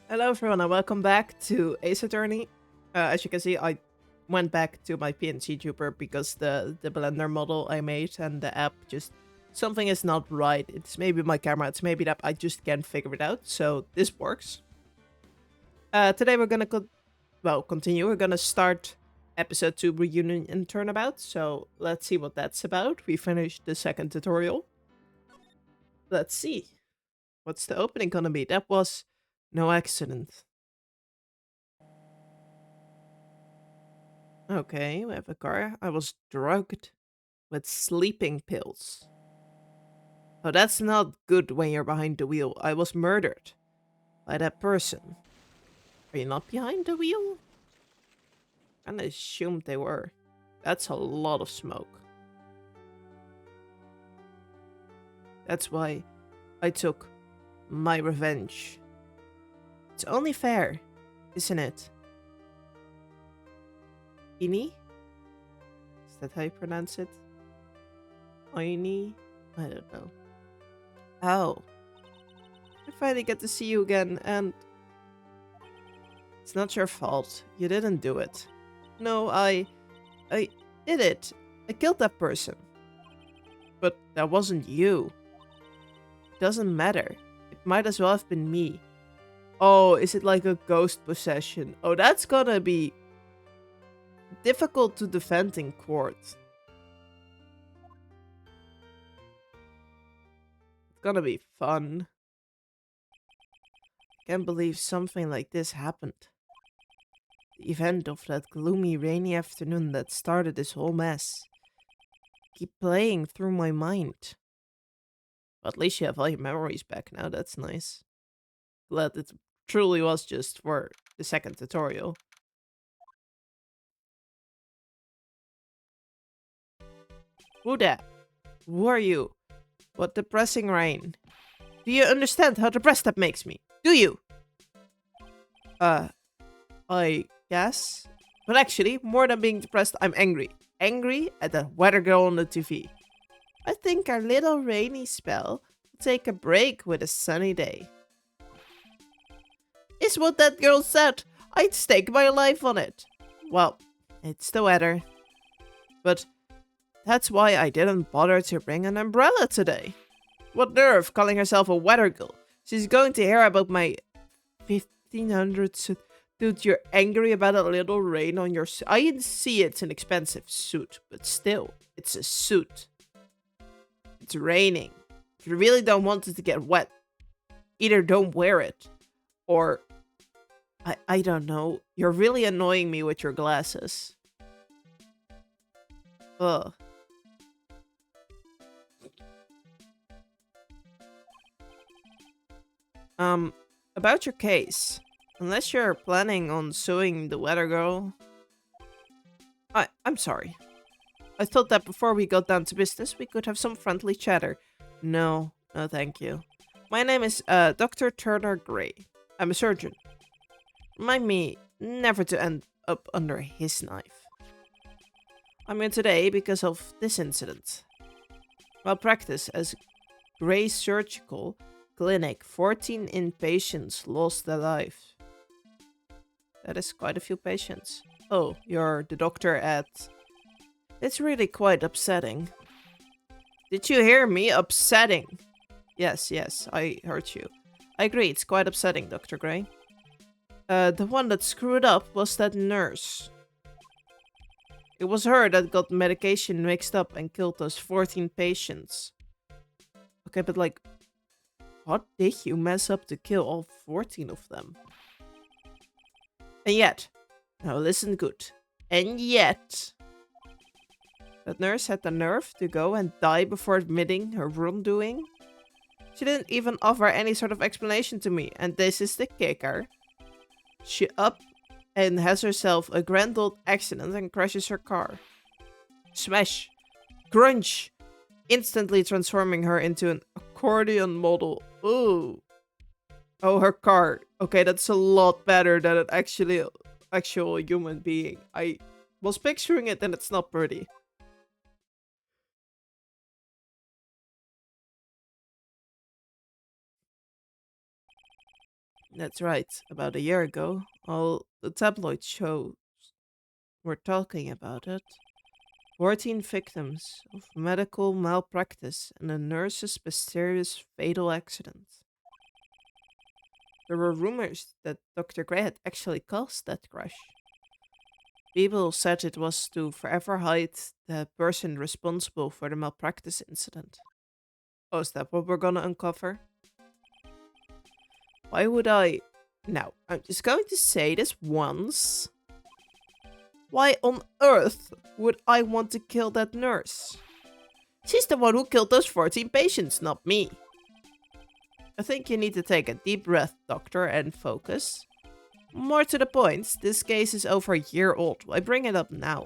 Hello everyone and welcome back to Ace Attorney. As you can see, I went back to my PNC Jupiter because the Blender model I made and the app just... something is not right. It's maybe my camera, it's maybe that I just can't figure it out, so this works. Today we're gonna continue. We're gonna start episode 2 reunion and turnabout, so let's see what that's about. We finished the second tutorial. Let's see. What's the opening gonna be? That was no accident. Okay, we have a car. I was drugged with sleeping pills. Oh, that's not good when you're behind the wheel. I was murdered by that person. Are you not behind the wheel? I assumed they were. That's a lot of smoke. That's why I took my revenge. It's only fair, isn't it? Ini? Is that how you pronounce it? Ini? I don't know. Oh. I finally get to see you again, and... it's not your fault. You didn't do it. No, I did it. I killed that person. But that wasn't you. It doesn't matter. It might as well have been me. Oh, is it like a ghost possession? Oh, that's gonna be difficult to defend in court. It's gonna be fun. Can't believe something like this happened. The event of that gloomy, rainy afternoon that started this whole mess. Keep playing through my mind. But at least you have all your memories back now, that's nice. Glad it truly was just for the second tutorial. Who that? Who are you? What depressing rain. Do you understand how depressed that makes me? Do you? I guess. But actually, more than being depressed, I'm angry. Angry at that weather girl on the TV. I think our little rainy spell will take a break with a sunny day. Is what that girl said. I'd stake my life on it. Well, it's the weather. But that's why I didn't bother to bring an umbrella today. What nerve calling herself a weather girl. She's going to hear about my 1500 suit. Dude, you're angry about a little rain on your suit. I see it's an expensive suit, but still, it's a suit. It's raining. If you really don't want it to get wet, either don't wear it, or... I don't know. You're really annoying me with your glasses. Ugh. About your case. Unless you're planning on suing the weather girl. I'm sorry. I thought that before we got down to business, we could have some friendly chatter. No, no thank you. My name is Dr. Turner Gray. I'm a surgeon. Remind me never to end up under his knife. I'm here today because of this incident. Malpractice as Gray Surgical Clinic, 14 inpatients lost their lives. That is quite a few patients. Oh, you're the doctor at... It's really quite upsetting. Did you hear me? Upsetting. Yes, I heard you. I agree, it's quite upsetting, Dr. Gray. The one that screwed up was that nurse. It was her that got medication mixed up and killed those 14 patients. Okay, but like... what did you mess up to kill all 14 of them? And yet... now listen good. And yet... that nurse had the nerve to go and die before admitting her wrongdoing? She didn't even offer any sort of explanation to me, and this is the kicker. She up and has herself a grand old accident and crashes her car. Smash! Crunch! Instantly transforming her into an accordion model. Ooh. Oh, her car. Okay, that's a lot better than an actual human being. I was picturing it and it's not pretty. That's right. About a year ago, all the tabloid shows were talking about it. 14 victims of medical malpractice and a nurse's mysterious fatal accident. There were rumors that Dr. Gray had actually caused that crash. People said it was to forever hide the person responsible for the malpractice incident. Oh, is that what we're gonna uncover? Why would I... Now, I'm just going to say this once. Why on earth would I want to kill that nurse? She's the one who killed those 14 patients, not me. I think you need to take a deep breath, doctor, and focus. More to the point, this case is over a year old. Why bring it up now?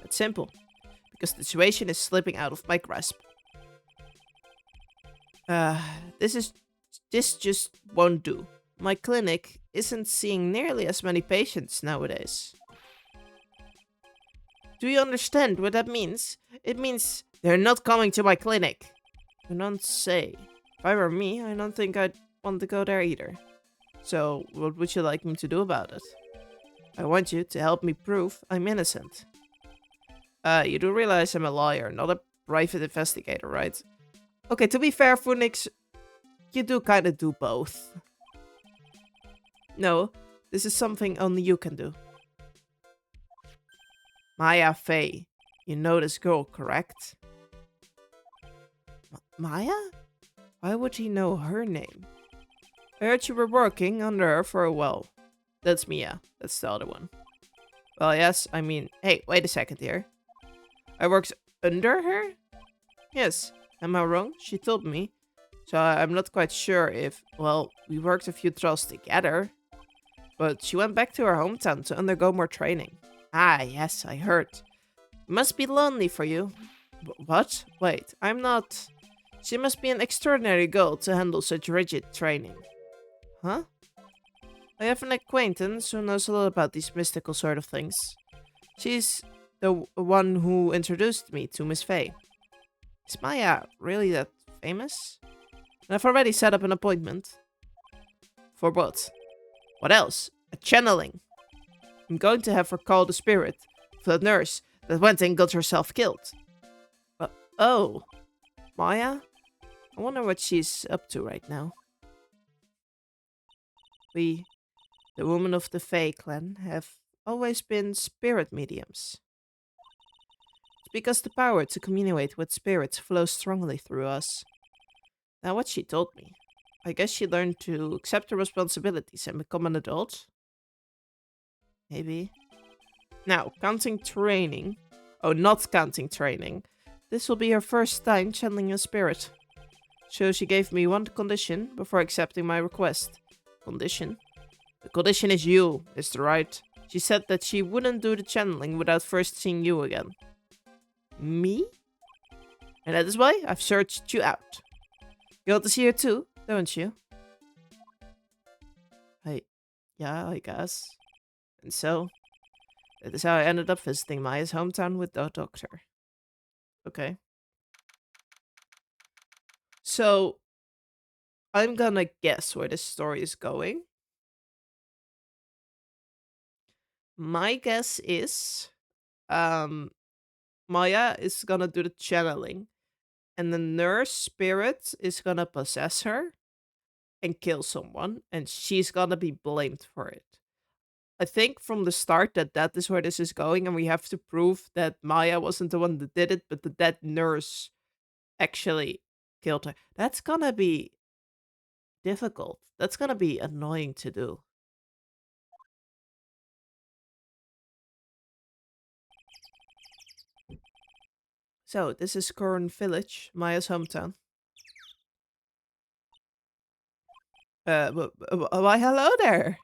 It's simple. Because the situation is slipping out of my grasp. This just won't do. My clinic isn't seeing nearly as many patients nowadays. Do you understand what that means? It means they're not coming to my clinic. Do not say. If I were me, I don't think I'd want to go there either. So, what would you like me to do about it? I want you to help me prove I'm innocent. You do realize I'm a lawyer, not a private investigator, right? Okay, to be fair, Phoenix, you do kind of do both. No, this is something only you can do. Maya Fey. You know this girl, correct? Maya? Why would he know her name? I heard you were working under her for a while. That's Mia. That's the other one. Well, yes, I mean... Hey, wait a second here. I worked under her? Yes. Am I wrong? She told me. So I'm not quite sure if... Well, we worked a few trials together. But she went back to her hometown to undergo more training. Ah, yes, I heard. It must be lonely for you. What? Wait, I'm not... She must be an extraordinary girl to handle such rigid training. Huh? I have an acquaintance who knows a lot about these mystical sort of things. She's the one who introduced me to Miss Fey. Is Maya really that famous? And I've already set up an appointment. For what? What else? A channeling. I'm going to have her call the spirit of the nurse that went and got herself killed. Oh. Maya? I wonder what she's up to right now. We, the women of the Fey clan, have always been spirit mediums. It's because the power to communicate with spirits flows strongly through us. Now what she told me. I guess she learned to accept her responsibilities and become an adult? Maybe. Now, counting training. Oh, not counting training. This will be her first time channeling a spirit. So she gave me one condition before accepting my request. Condition? The condition is you, Mr. Wright. She said that she wouldn't do the channeling without first seeing you again. Me? And that is why I've searched you out. You want to see her too, don't you? Yeah, I guess. And so, that is how I ended up visiting Maya's hometown with the doctor. Okay. So, I'm gonna guess where this story is going. My guess is, Maya is gonna do the channeling, and the nurse spirit is gonna possess her and kill someone, and she's gonna be blamed for it. I think from the start that is where this is going, and we have to prove that Maya wasn't the one that did it, but that nurse actually killed her. That's gonna be difficult. That's gonna be annoying to do. So, this is Corn Village, Maya's hometown. Why hello there?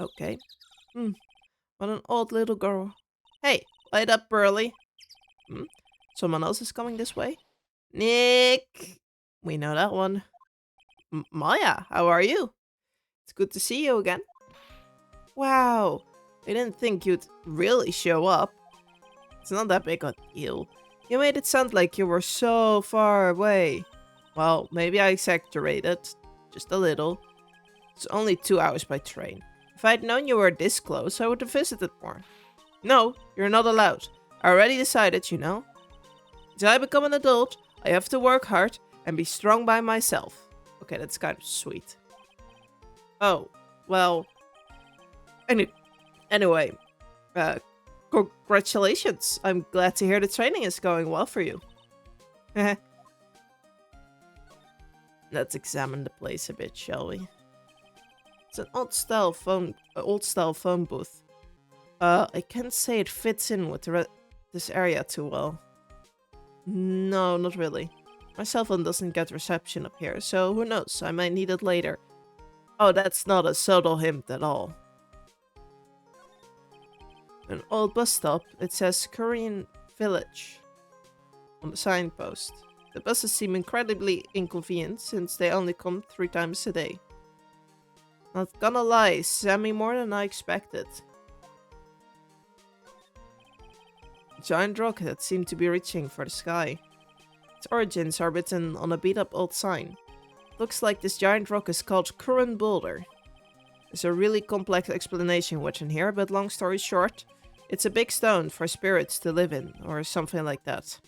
Okay. What an odd little girl. Hey, light up, Burly. Someone else is coming this way? Nick! We know that one. Maya, how are you? It's good to see you again. Wow, I didn't think you'd really show up. It's not that big a deal. You made it sound like you were so far away. Well, maybe I exaggerated. just a little. It's only 2 hours by train. If I'd known you were this close, I would have visited more. No, you're not allowed. I already decided, you know. Until I become an adult, I have to work hard and be strong by myself. Okay, that's kind of sweet. Oh, well. Anyway, congratulations. I'm glad to hear the training is going well for you. Let's examine the place a bit, shall we? It's an old-style phone booth. I can't say it fits in with this area too well. No, not really. My cell phone doesn't get reception up here, so who knows, I might need it later. Oh, that's not a subtle hint at all. An old bus stop, it says Korean Village on the signpost. The buses seem incredibly inconvenient since they only come 3 times a day. Not gonna lie, semi more than I expected. A giant rocket that seemed to be reaching for the sky. Its origins are written on a beat-up old sign. Looks like this giant rock is called Current Boulder. There's a really complex explanation written here, but long story short, it's a big stone for spirits to live in, or something like that.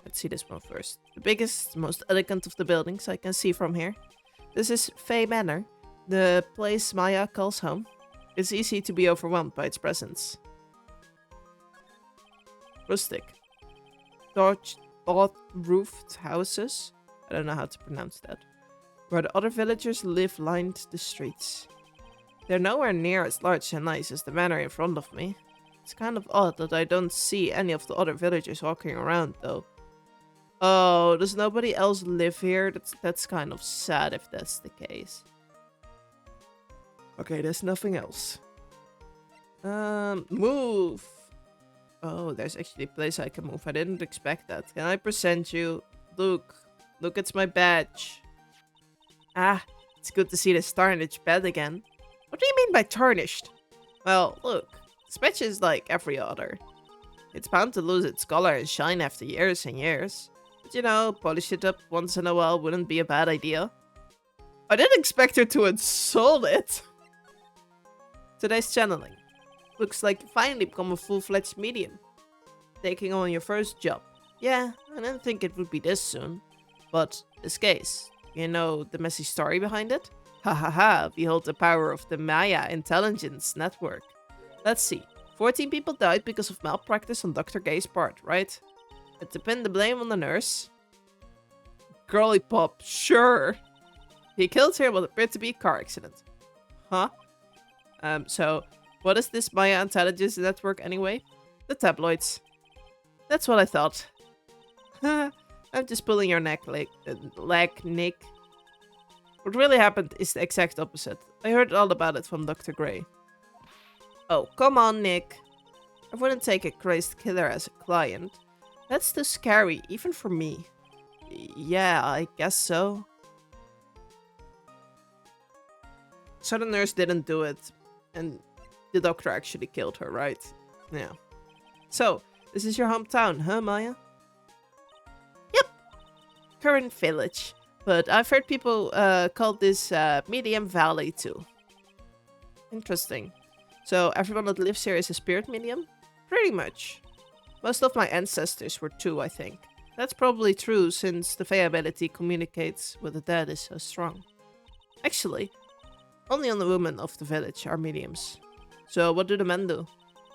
Let's see this one first. The biggest, most elegant of the buildings I can see from here. This is Fey Manor, the place Maya calls home. It's easy to be overwhelmed by its presence. Rustic. Dot-roofed houses. I don't know how to pronounce that. Where the other villagers live lined the streets. They're nowhere near as large and nice as the manor in front of me. It's kind of odd that I don't see any of the other villagers walking around though. Oh, does nobody else live here? That's kind of sad if that's the case. Okay, there's nothing else. Move! Oh, there's actually a place I can move. I didn't expect that. Can I present you? Look, it's my badge. Ah, it's good to see this tarnished bed again. What do you mean by tarnished? Well, look, this badge is like every other. It's bound to lose its color and shine after years and years. But you know, polish it up once in a while wouldn't be a bad idea. I didn't expect her to insult it. Today's channeling. Looks like you finally become a full-fledged medium. Taking on your first job. Yeah, I didn't think it would be this soon. But this case, you know the messy story behind it? Ha ha ha, behold the power of the Maya Intelligence Network. Let's see, 14 people died because of malpractice on Dr. Gay's part, right? But to pin the blame on the nurse? Girly pop, sure. He killed her in what appeared to be a car accident. Huh? So, what is this Maya Intelligence Network anyway? The tabloids. That's what I thought. I'm just pulling your leg, Nick. What really happened is the exact opposite. I heard all about it from Dr. Gray. Oh, come on, Nick. I wouldn't take a crazed killer as a client. That's too scary, even for me. Yeah, I guess so. So the nurse didn't do it, and the doctor actually killed her, right? Yeah. So, this is your hometown, huh, Maya? Yep. Current village. But I've heard people call this Medium Valley too. Interesting. So everyone that lives here is a spirit medium? Pretty much. Most of my ancestors were too, I think. That's probably true since the Fey ability communicates with the dead is so strong. Actually, only the women of the village are mediums. So what do the men do?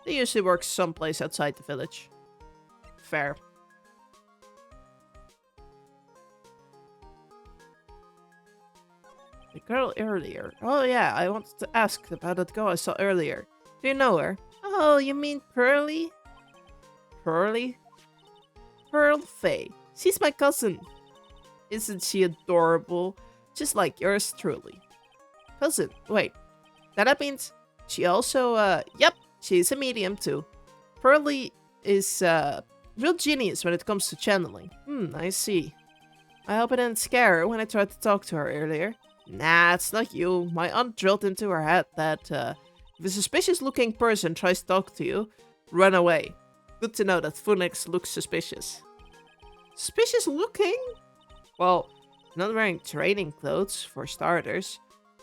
They usually work someplace outside the village. Fair. The girl earlier. Oh yeah, I wanted to ask about that girl I saw earlier. Do you know her? Oh, you mean Pearly? Pearly? Pearl Faye. She's my cousin. Isn't she adorable? Just like yours truly. Cousin. Wait. That means she also, yep, she's a medium too. Pearly is, real genius when it comes to channeling. I see. I hope I didn't scare her when I tried to talk to her earlier. Nah, it's not you. My aunt drilled into her head that, if a suspicious-looking person tries to talk to you, run away. Good to know that Phoenix looks suspicious. Suspicious-looking? Well, Not wearing training clothes, for starters.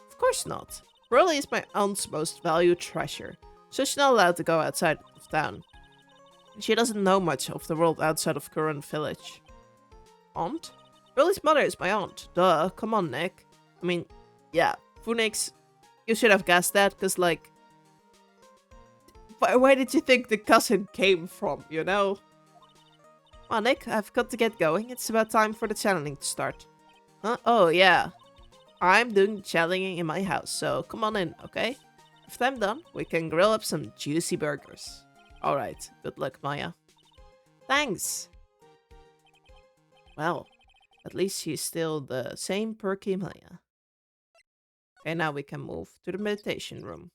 Of course not. Pearlie is my aunt's most valued treasure, so she's not allowed to go outside of town. She doesn't know much of the world outside of current village. Aunt? Pearlie's mother is my aunt. Duh, come on, Nick. I mean, yeah, Phoenix, you should have guessed that, because, like, where did you think the cousin came from, you know? Well, Nick, I've got to get going. It's about time for the channeling to start. Huh? Oh, yeah. I'm doing channeling in my house, so come on in, okay? If I'm done, we can grill up some juicy burgers. Alright, good luck, Maya. Thanks! Well, at least she's still the same perky Maya. Okay, now we can move to the meditation room.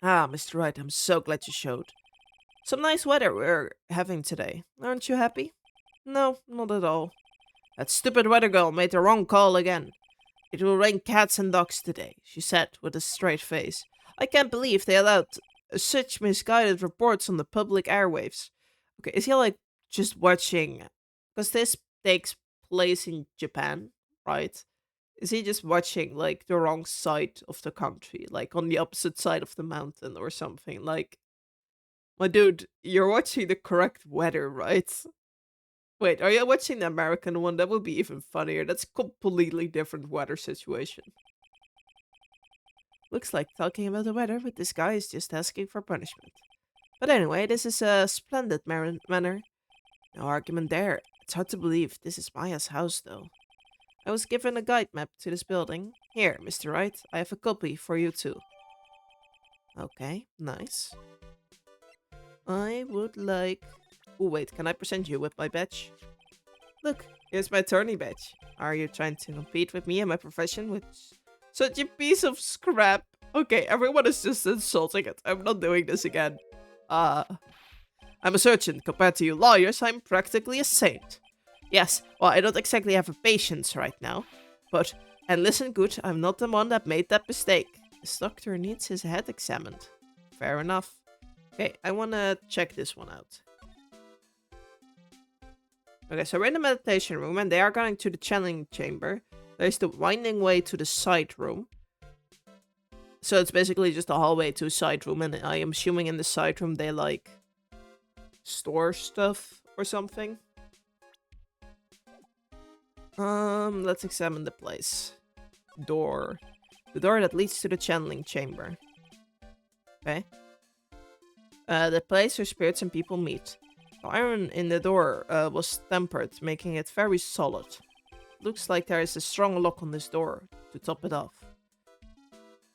Ah, Mr. Wright, I'm so glad you showed. Some nice weather we're having today. Aren't you happy? No, not at all. That stupid weather girl made the wrong call again. It will rain cats and dogs today, she said with a straight face. I can't believe they allowed such misguided reports on the public airwaves. Okay, is he like just watching? Because this takes place in Japan, right? Is he just watching like the wrong side of the country, like on the opposite side of the mountain or something? Like, my dude, you're watching the correct weather, right? Wait, are you watching the American one? That would be even funnier. That's a completely different weather situation. Looks like talking about the weather, but this guy is just asking for punishment. But anyway, this is a splendid manner. No argument there. It's hard to believe this is Maya's house, though. I was given a guide map to this building. Here, Mr. Wright, I have a copy for you too. Okay, nice. I would like... Oh, wait, can I present you with my badge? Look, here's my attorney badge. Are you trying to compete with me and my profession with such a piece of scrap? Okay, everyone is just insulting it. I'm not doing this again. I'm a surgeon. Compared to you lawyers, I'm practically a saint. Yes, well, I don't exactly have a patience right now. But, and listen good, I'm not the one that made that mistake. This doctor needs his head examined. Fair enough. Okay, I want to check this one out. Okay, so we're in the meditation room and they are going to the channeling chamber. There's the winding way to the side room. So it's basically just a hallway to a side room, and I am assuming in the side room they like store stuff or something. Let's examine the place. Door. The door that leads to the channeling chamber. Okay. The place where spirits and people meet. The iron in the door was tempered, making it very solid. Looks like there is a strong lock on this door to top it off.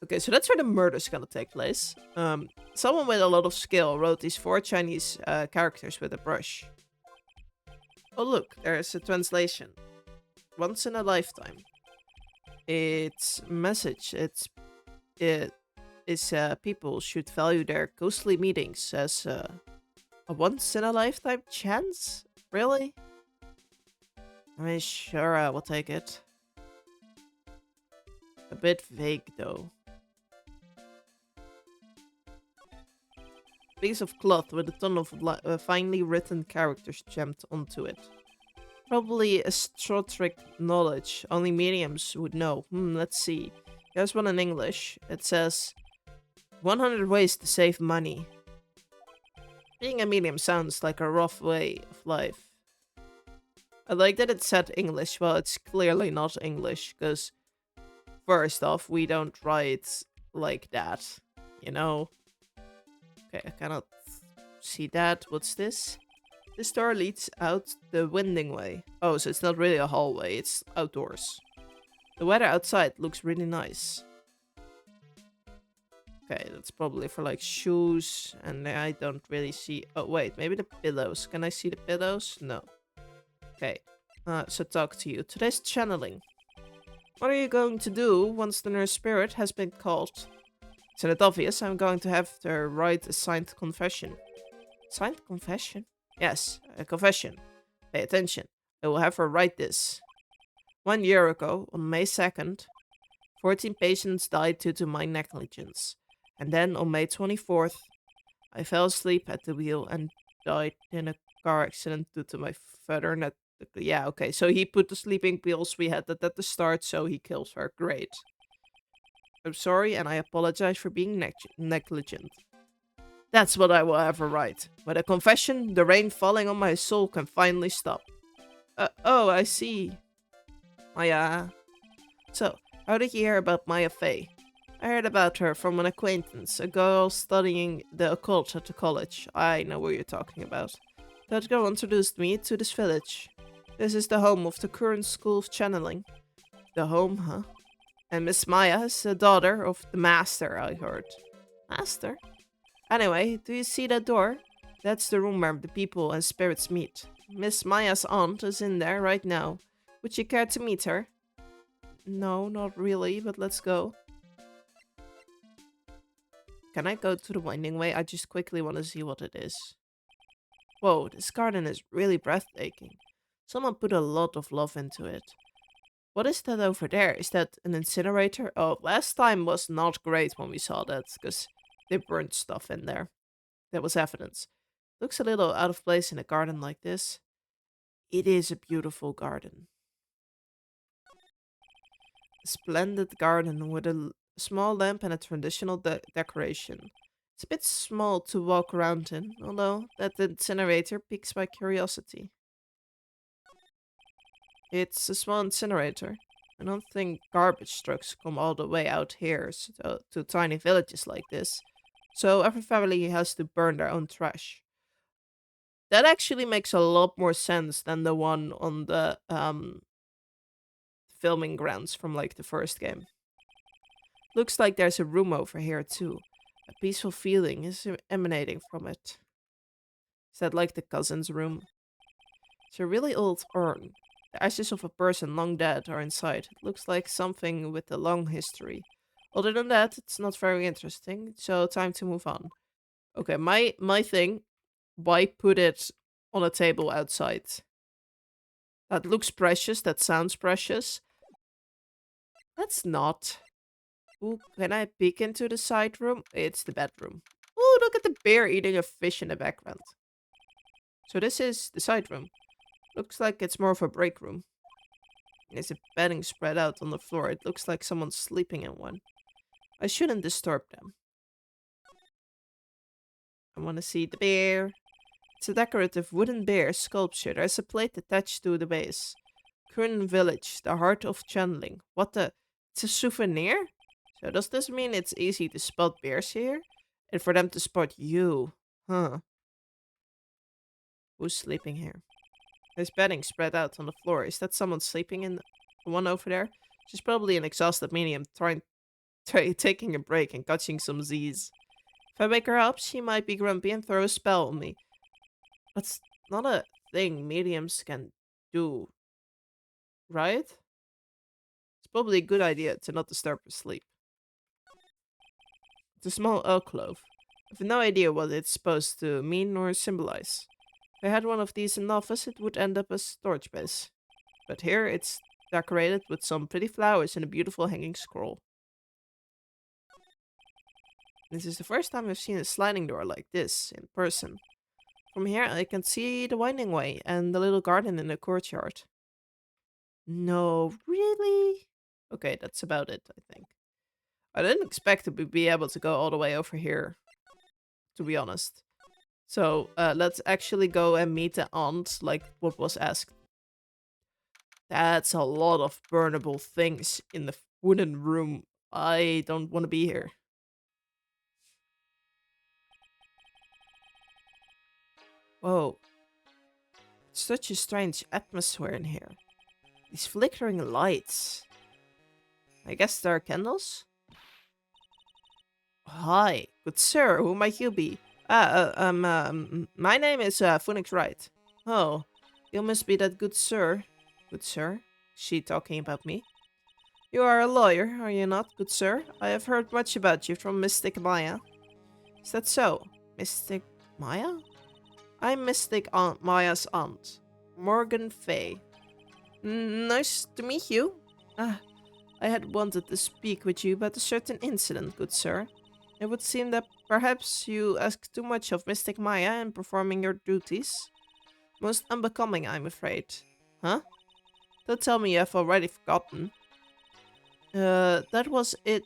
Okay, so that's where the murder's gonna take place. Someone with a lot of skill wrote these 4 Chinese characters with a brush. Oh look, there's a translation. Once in a lifetime. Its message, it is people should value their ghostly meetings as a once-in-a-lifetime chance? Really? I mean, sure, I will take it. A bit vague, though. Piece of cloth with a ton of finely written characters jammed onto it. Probably a esoteric knowledge only mediums would know. Let's see. There's one in English. It says 100 ways to save money. Being a medium sounds like a rough way of life. I like that it said English. Well, it's clearly not English, because first off, we don't write like that, you know? Okay, I cannot see that. What's this? This door leads out the winding way. Oh, so it's not really a hallway, it's outdoors. The weather outside looks really nice. Okay, that's probably for like shoes, and I don't really see... Oh, wait, maybe the pillows. Can I see the pillows? No. Okay, so talk to you. Today's channeling. What are you going to do once the nurse spirit has been called? Isn't it obvious? I'm going to have her write a signed confession. Signed confession? Yes, a confession. Pay attention. I will have her write this. 1 year ago, on May 2nd, 14 patients died due to my negligence. And then on May 24th, I fell asleep at the wheel and died in a car accident due to my father. Not, yeah, okay. So he put the sleeping pills we had that at the start, so he kills her. Great. I'm sorry, and I apologize for being negligent. That's what I will ever write. With a confession, the rain falling on my soul can finally stop. Oh, I see. Maya. So, how did you hear about Maya Fey? I heard about her from an acquaintance, a girl studying the occult at the college. I know what you're talking about. That girl introduced me to this village. This is the home of the current school of channeling. The home, huh? And Miss Maya is the daughter of the master, I heard. Master? Anyway, do you see that door? That's the room where the people and spirits meet. Miss Maya's aunt is in there right now. Would you care to meet her? No, not really, but let's go. Can I go to the winding way? I just quickly want to see what it is. Whoa, this garden is really breathtaking. Someone put a lot of love into it. What is that over there? Is that an incinerator? Oh, last time was not great when we saw that, because they burned stuff in there. That was evidence. Looks a little out of place in a garden like this. It is a beautiful garden. A splendid garden with a small lamp and a traditional decoration. It's a bit small to walk around in, although that incinerator piques my curiosity. It's a small incinerator. I don't think garbage trucks come all the way out here to tiny villages like this. So every family has to burn their own trash. That actually makes a lot more sense than the one on the filming grounds from like the first game. Looks like there's a room over here too. A peaceful feeling is emanating from it. Is that like the cousin's room? It's a really old urn. The ashes of a person long dead are inside. It looks like something with a long history. Other than that, it's not very interesting, so time to move on. Okay, my thing, why put it on a table outside? That looks precious, that sounds precious. Let's not. Ooh, can I peek into the side room? It's the bedroom. Oh, look at the bear eating a fish in the background. So this is the side room. Looks like it's more of a break room. There's a bedding spread out on the floor. It looks like someone's sleeping in one. I shouldn't disturb them. I want to see the bear. It's a decorative wooden bear sculpture. There's a plate attached to the base. Current village, the heart of channeling. What the? It's a souvenir? So does this mean it's easy to spot bears here? And for them to spot you? Huh. Who's sleeping here? There's bedding spread out on the floor. Is that someone sleeping in the one over there? She's probably an exhausted medium taking a break and catching some Z's. If I wake her up, she might be grumpy and throw a spell on me. That's not a thing mediums can do, right? It's probably a good idea to not disturb her sleep. It's a small alcove. I have no idea what it's supposed to mean or symbolize. If I had one of these in the office, it would end up as storage space. But here, it's decorated with some pretty flowers and a beautiful hanging scroll. This is the first time I've seen a sliding door like this in person. From here, I can see the winding way and the little garden in the courtyard. No, really? Okay, that's about it, I think. I didn't expect to be able to go all the way over here, to be honest. So, let's actually go and meet the aunt, like what was asked. That's a lot of burnable things in the wooden room. I don't want to be here. Whoa. It's such a strange atmosphere in here. These flickering lights. I guess there are candles? Hi, good sir, who might you be? My name is Phoenix Wright. Oh, you must be that good sir. Good sir? Is she talking about me? You are a lawyer, are you not, good sir? I have heard much about you from Mystic Maya. Is that so? Mystic Maya? I'm Mystic Aunt Maya's aunt, Morgan Fay. Nice to meet you. Ah, I had wanted to speak with you about a certain incident, good sir. It would seem that perhaps you ask too much of Mystic Maya in performing your duties. Most unbecoming, I'm afraid. Huh? Don't tell me you have already forgotten. That was it.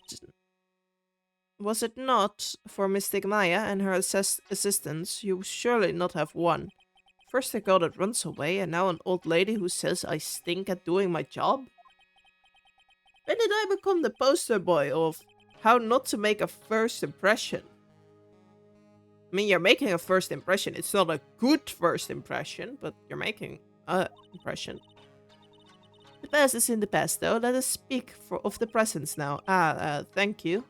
Was it not for Mystic Maya and her assistants? You surely not have won. First a girl that runs away, and now an old lady who says I stink at doing my job? When did I become the poster boy of how not to make a first impression? I mean, you're making a first impression. It's not a good first impression, but you're making a impression. The past is in the past, though. Let us speak of the present now. Thank you.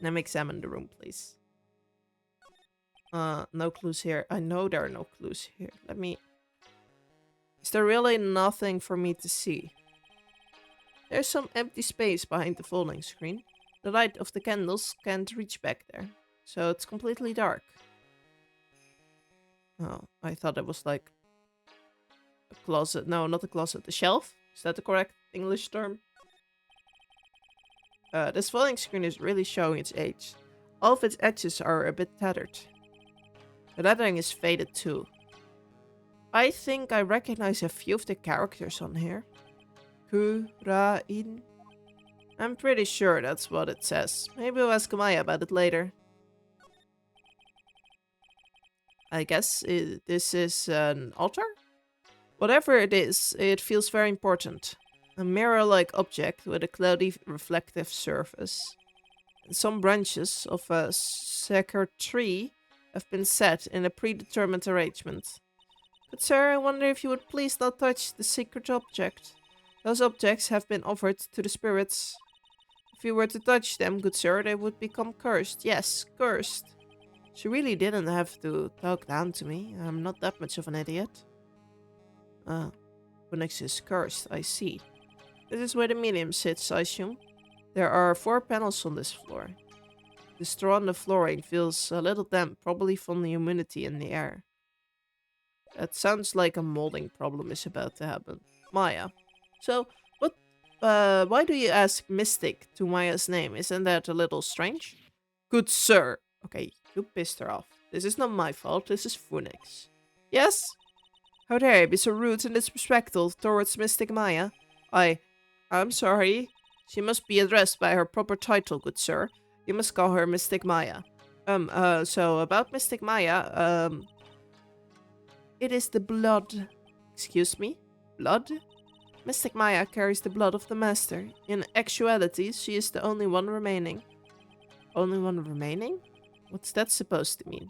Let me examine the room, please. No clues here. I know there are no clues here. Let me... Is there really nothing for me to see? There's some empty space behind the folding screen. The light of the candles can't reach back there, so it's completely dark. Oh, I thought it was like a closet. No, not a closet. A shelf? Is that the correct English term? This folding screen is really showing its age. All of its edges are a bit tattered. The lettering is faded too. I think I recognize a few of the characters on here. Kurain. I'm pretty sure that's what it says. Maybe we'll ask Maya about it later. I guess this is an altar? Whatever it is, it feels very important. A mirror-like object with a cloudy reflective surface. Some branches of a sacred tree have been set in a predetermined arrangement. But sir, I wonder if you would please not touch the secret object. Those objects have been offered to the spirits. If you were to touch them, good sir, they would become cursed. Yes, cursed. She really didn't have to talk down to me. I'm not that much of an idiot. Phoenix is cursed, I see. This is where the medium sits, I assume. There are 4 panels on this floor. The straw on the flooring feels a little damp, probably from the humidity in the air. That sounds like a molding problem is about to happen. Maya. So, why do you ask Mystic to Maya's name? Isn't that a little strange? Good sir. Okay, you pissed her off. This is not my fault, this is Phoenix. Yes? How dare you be so rude and disrespectful towards Mystic Maya? I'm sorry. She must be addressed by her proper title, good sir. You must call her Mystic Maya. So about Mystic Maya, it is the blood. Excuse me? Blood? Mystic Maya carries the blood of the master. In actuality, she is the only one remaining. Only one remaining? What's that supposed to mean?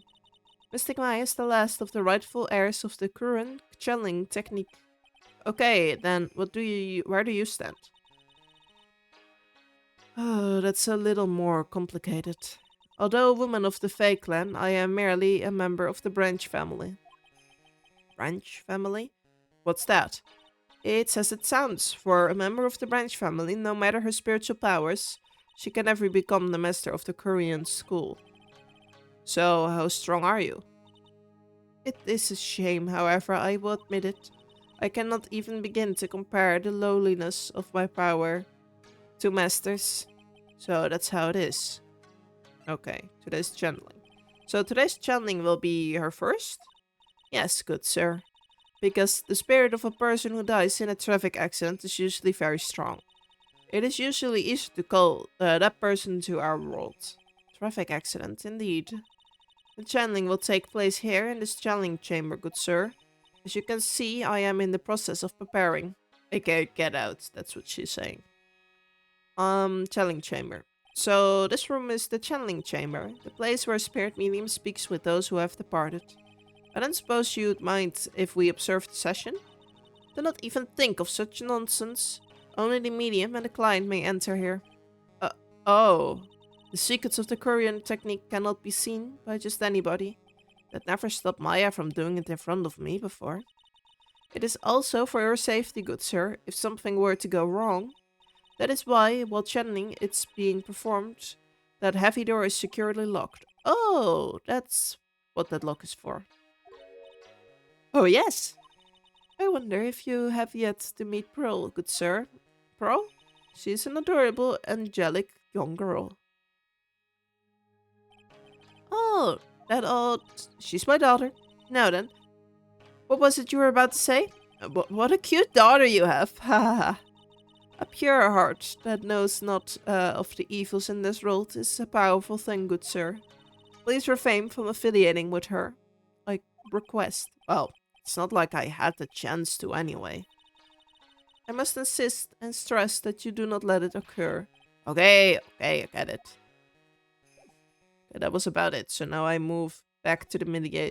Mystic Maya is the last of the rightful heirs of the current channeling technique. Okay, then where do you stand? Oh, that's a little more complicated. Although a woman of the Fae clan, I am merely a member of the Branch family. Branch family? What's that? It's as it sounds. For a member of the Branch family, no matter her spiritual powers, she can never become the master of the Korean school. So, how strong are you? It is a shame, however, I will admit it. I cannot even begin to compare the lowliness of my power to masters. So that's how it is. Okay, today's channeling. So today's channeling will be her first? Yes, good sir. Because the spirit of a person who dies in a traffic accident is usually very strong. It is usually easy to call that person to our world. Traffic accident, indeed. The channeling will take place here in this channeling chamber, good sir. As you can see, I am in the process of preparing. Okay, get out, that's what she's saying. Channeling chamber. So this room is the channeling chamber, the place where a spirit medium speaks with those who have departed. I don't suppose you'd mind if we observe the session? Do not even think of such nonsense. Only the medium and the client may enter here. Oh. The secrets of the Korean technique cannot be seen by just anybody. That never stopped Maya from doing it in front of me before. It is also for your safety, good sir, if something were to go wrong. That is why, while channeling it's being performed, that heavy door is securely locked. Oh, that's what that lock is for. Oh, yes. I wonder if you have yet to meet Pearl, good sir. Pearl? She's an adorable, angelic young girl. Oh, she's my daughter. Now then, What was it you were about to say? What a cute daughter you have. Ha ha ha. A pure heart that knows not of the evils in this world is a powerful thing, good sir. Please refrain from affiliating with her. I request. Well, it's not like I had the chance to anyway. I must insist and stress that you do not let it occur. Okay, I get it. Okay, that was about it. So now I move back to the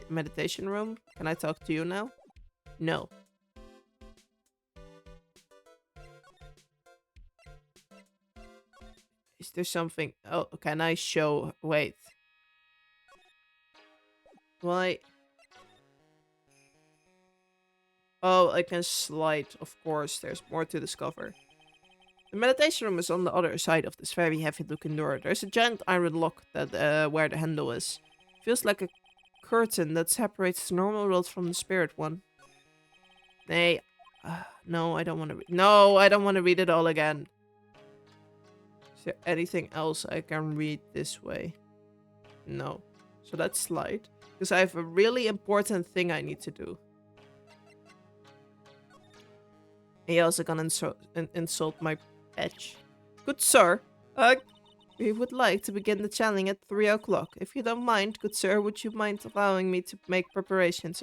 meditation room. Can I talk to you now? No. Is there something? Oh, can I show? Wait. Why? Oh, I can slide. Of course, there's more to discover. The meditation room is on the other side of this very heavy-looking door. There's a giant iron lock that where the handle is. Feels like a curtain that separates the normal world from the spirit one. Nay, no, I don't want to. No, I don't want to read it all again. Is there anything else I can read this way? No. So let's slide, because I have a really important thing I need to do. He also gonna insult my edge. Good sir, we would like to begin the channeling at 3 o'clock. If you don't mind, good sir, would you mind allowing me to make preparations?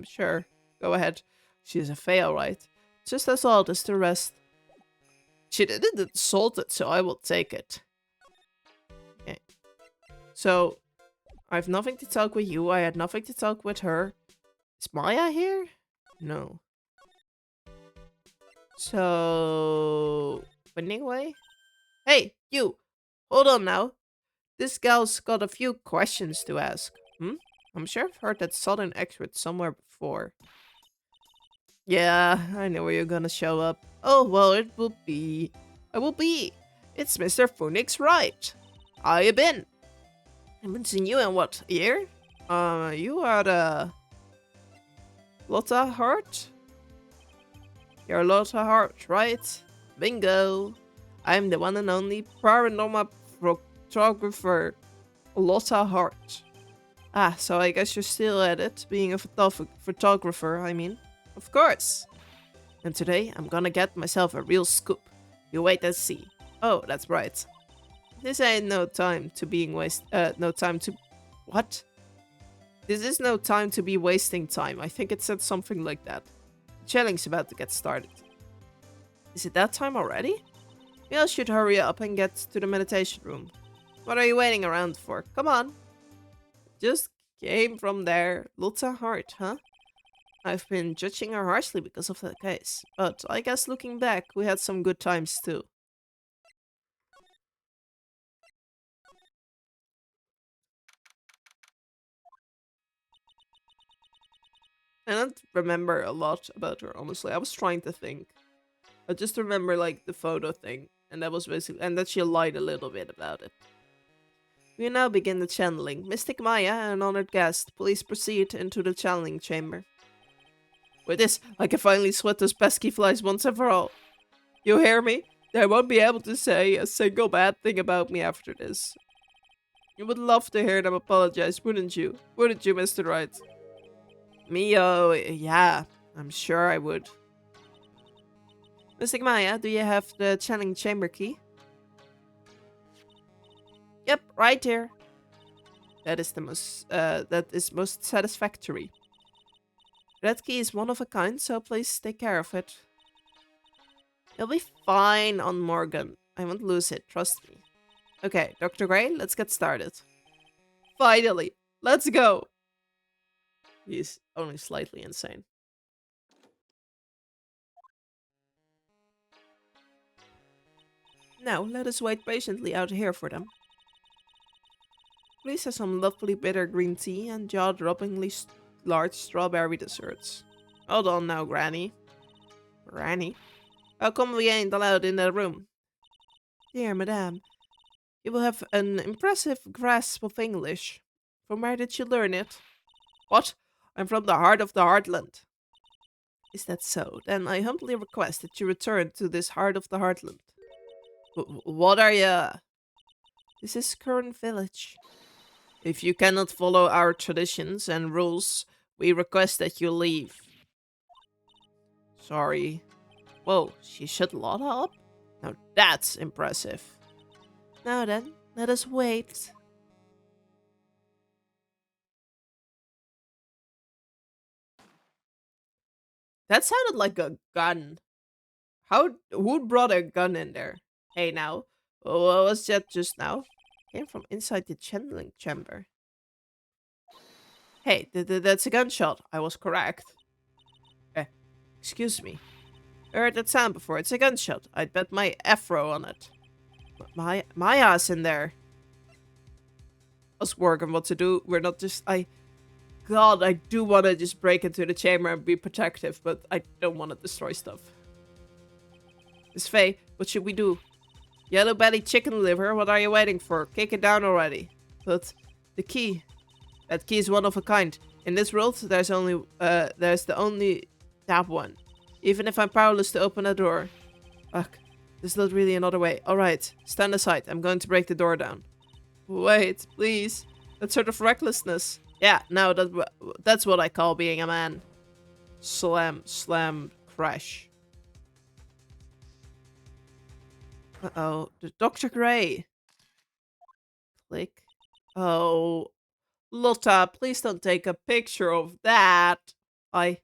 Sure. Go ahead. She is a fail, right? Just as old as the rest. She didn't insult it, so I will take it. Okay. So, I have nothing to talk with you. I had nothing to talk with her. Is Maya here? No. So, anyway. Hey, you! Hold on now. This gal's got a few questions to ask. I'm sure I've heard that southern accent somewhere before. Yeah, I know where you're gonna show up. Oh, well, it will be. It's Mr. Phoenix Wright. How you been? I haven't seen you in what, a year? You are the Lotta Hart? You're Lotta Hart, right? Bingo. I'm the one and only paranormal photographer, Lotta Hart. Ah, so I guess you're still at it, being a photographer, I mean. Of course. And today, I'm gonna get myself a real scoop. You wait and see. Oh, that's right. This ain't no time to What? This is no time to be wasting time. I think it said something like that. The challenging's about to get started. Is it that time already? We all should hurry up and get to the meditation room. What are you waiting around for? Come on. Just came from there. Lotta Hart, huh? I've been judging her harshly because of that case. But I guess looking back, we had some good times too. I don't remember a lot about her, honestly. I was trying to think. I just remember, like, the photo thing. And that was basically... And that she lied a little bit about it. We now begin the channeling. Mystic Maya, an honored guest, please proceed into the channeling chamber. With this, I can finally sweat those pesky flies once and for all. You hear me? They won't be able to say a single bad thing about me after this. You would love to hear them apologize, wouldn't you? Wouldn't you, Mr. Wright? Me, oh, yeah. I'm sure I would. Mystic Maya, do you have the channeling chamber key? Yep, right here. That is most satisfactory. That key is one of a kind, so please take care of it. You'll be fine on Morgan. I won't lose it, trust me. Okay, Dr. Gray, let's get started. Finally, let's go! He's only slightly insane. Now, let us wait patiently out here for them. Please have some lovely bitter green tea and jaw-droppingly large strawberry desserts. Hold on now, Granny. Granny? How come we ain't allowed in that room? Dear Madame, you will have an impressive grasp of English. From where did you learn it? What? I'm from the heart of the Heartland. Is that so? Then I humbly request that you return to this heart of the Heartland. What are ya? This is Current Village. If you cannot follow our traditions and rules, We request that you leave. Sorry. Whoa, she shut Lotta up? Now that's impressive. Now then, let us wait. That sounded like a gun. Who brought a gun in there? Hey now, what was that just now? Came from inside the channeling chamber. Hey, that's a gunshot. I was correct. Excuse me. I heard that sound before. It's a gunshot. I'd bet my afro on it. My ass in there. Us working what to do. We're not just... God, I do want to just break into the chamber and be protective, but I don't want to destroy stuff. Miss Faye, what should we do? Yellow belly chicken liver, what are you waiting for? Kick it down already. But the key. That key is one of a kind. In this world, there's the only that one. Even if I'm powerless to open a door. Fuck. There's not really another way. Alright, stand aside. I'm going to break the door down. Wait, please. That sort of recklessness. Yeah, no, that's what I call being a man. Slam, crash. Uh-oh, Dr. Gray. Click. Oh, Lotta, please don't take a picture of that. I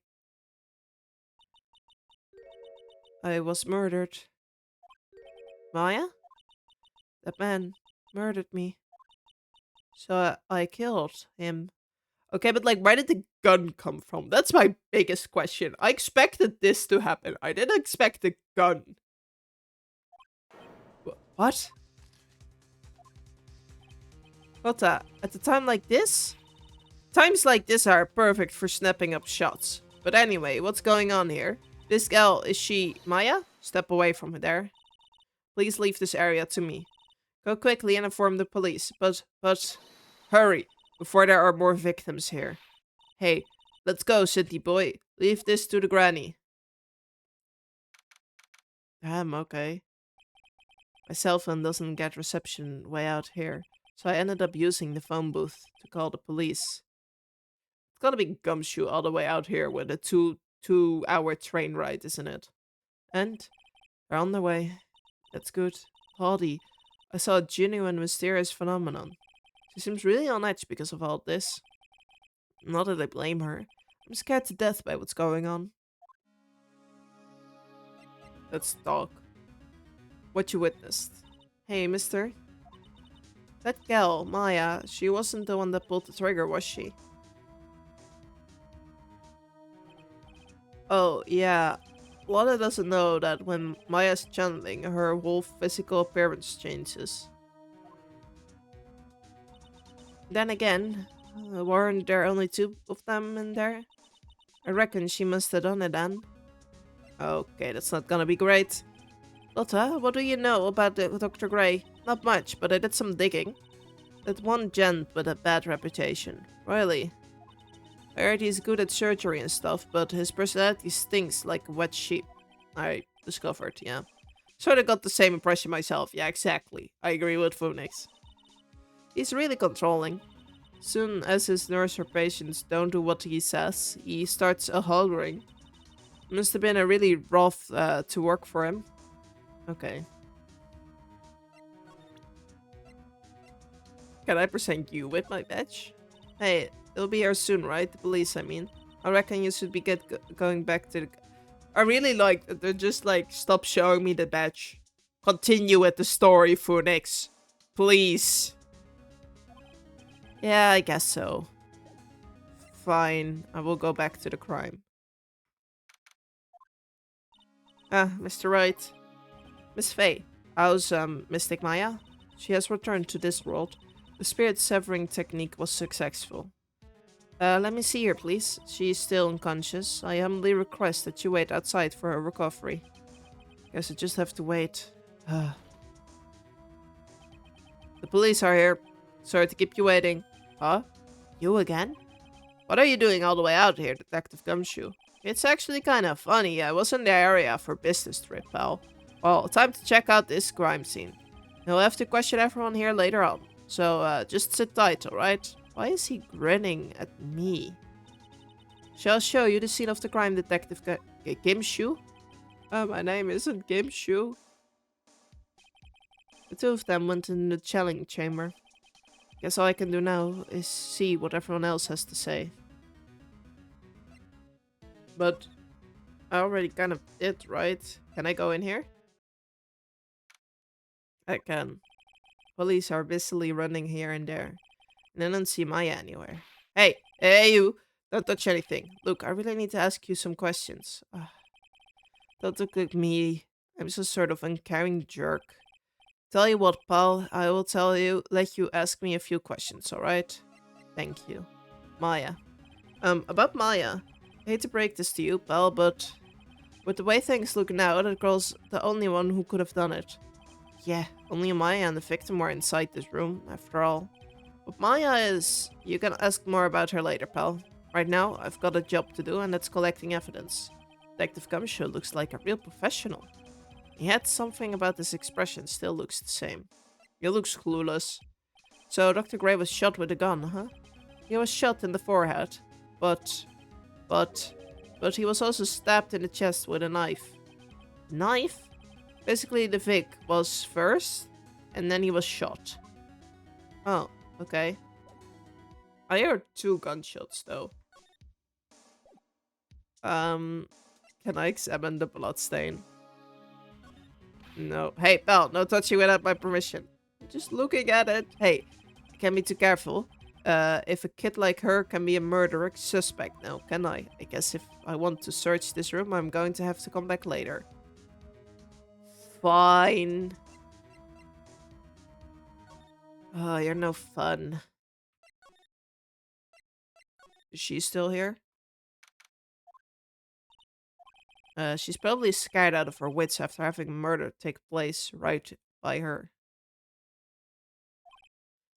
was murdered. Maya? That man murdered me. So I killed him. Okay, but like, where did the gun come from? That's my biggest question. I expected this to happen. I didn't expect the gun. What? Lotta, at a time like this? Times like this are perfect for snapping up shots. But anyway, what's going on here? This gal, is she Maya? Step away from there. Please leave this area to me. Go quickly and inform the police. But, hurry, before there are more victims here. Hey, let's go, city boy. Leave this to the granny. Damn, okay. My cell phone doesn't get reception way out here, so I ended up using the phone booth to call the police. It's gotta be gumshoe all the way out here with a two-hour train ride, isn't it? And they're on their way. That's good. Hardy, I saw a genuine mysterious phenomenon. She seems really on edge because of all this. Not that I blame her. I'm scared to death by what's going on. Let's talk. What you witnessed. Hey, mister. That gal, Maya, she wasn't the one that pulled the trigger, was she? Oh, yeah. Lotta doesn't know that when Maya's channeling, her whole physical appearance changes. Then again, weren't there only two of them in there? I reckon she must have done it then. Okay, that's not gonna be great. Lotta, what do you know about Dr. Gray? Not much, but I did some digging. That one gent with a bad reputation. Really? I heard he's good at surgery and stuff, but his personality stinks like a wet sheep. I discovered, yeah. Sort of got the same impression myself. Yeah, exactly. I agree with Phoenix. He's really controlling. Soon as his nurse or patients don't do what he says, he starts hollering. Must have been a really rough to work for him. Okay. Can I present you with my badge? Hey, it'll be here soon, right? The police, I mean. I reckon you should be going back to the... I really like that they're just like, stop showing me the badge. Continue with the story, Phoenix. Please. Yeah, I guess so. Fine, I will go back to the crime. Ah, Mr. Wright. Miss Faye, how's Mystic Maya? She has returned to this world. The spirit severing technique was successful. Let me see her, please. She is still unconscious. I humbly request that you wait outside for her recovery. Guess I just have to wait. The police are here. Sorry to keep you waiting. Huh? You again? What are you doing all the way out here, Detective Gumshoe? It's actually kind of funny. I was in the area for a business trip, pal. Well, time to check out this crime scene. You'll have to question everyone here later on. So, just sit tight, alright? Why is he grinning at me? Shall show you the scene of the crime, Detective Gimshoe. My name isn't Gimshoe. The two of them went in the challenge chamber. Guess all I can do now is see what everyone else has to say. But I already kind of did, right? Can I go in here? I can. Police are busily running here and there. And I don't see Maya anywhere. Hey, you! Don't touch anything. Look, I really need to ask you some questions. Don't look at me. I'm some sort of uncaring jerk. Tell you what, pal. I will let you ask me a few questions, alright? Thank you. Maya. About Maya. I hate to break this to you, pal, but with the way things look now, that girl's the only one who could have done it. Yeah, only Maya and the victim were inside this room, after all. But Maya is... You can ask more about her later, pal. Right now, I've got a job to do, and that's collecting evidence. Detective Gumshoe looks like a real professional. Yet something about his expression still looks the same. He looks clueless. So Dr. Gray was shot with a gun, huh? He was shot in the forehead. But he was also stabbed in the chest with a knife. Knife? Basically, the Vic was first, and then he was shot. Oh, okay. I heard 2 gunshots, though. Can I examine the bloodstain? No. Hey, pal, no touching without my permission. Just looking at it. Hey, can't be too careful. If a kid like her can be a murderer suspect now, can I? I guess if I want to search this room, I'm going to have to come back later. Fine. Oh, you're no fun. Is she still here? She's probably scared out of her wits after having murder take place right by her.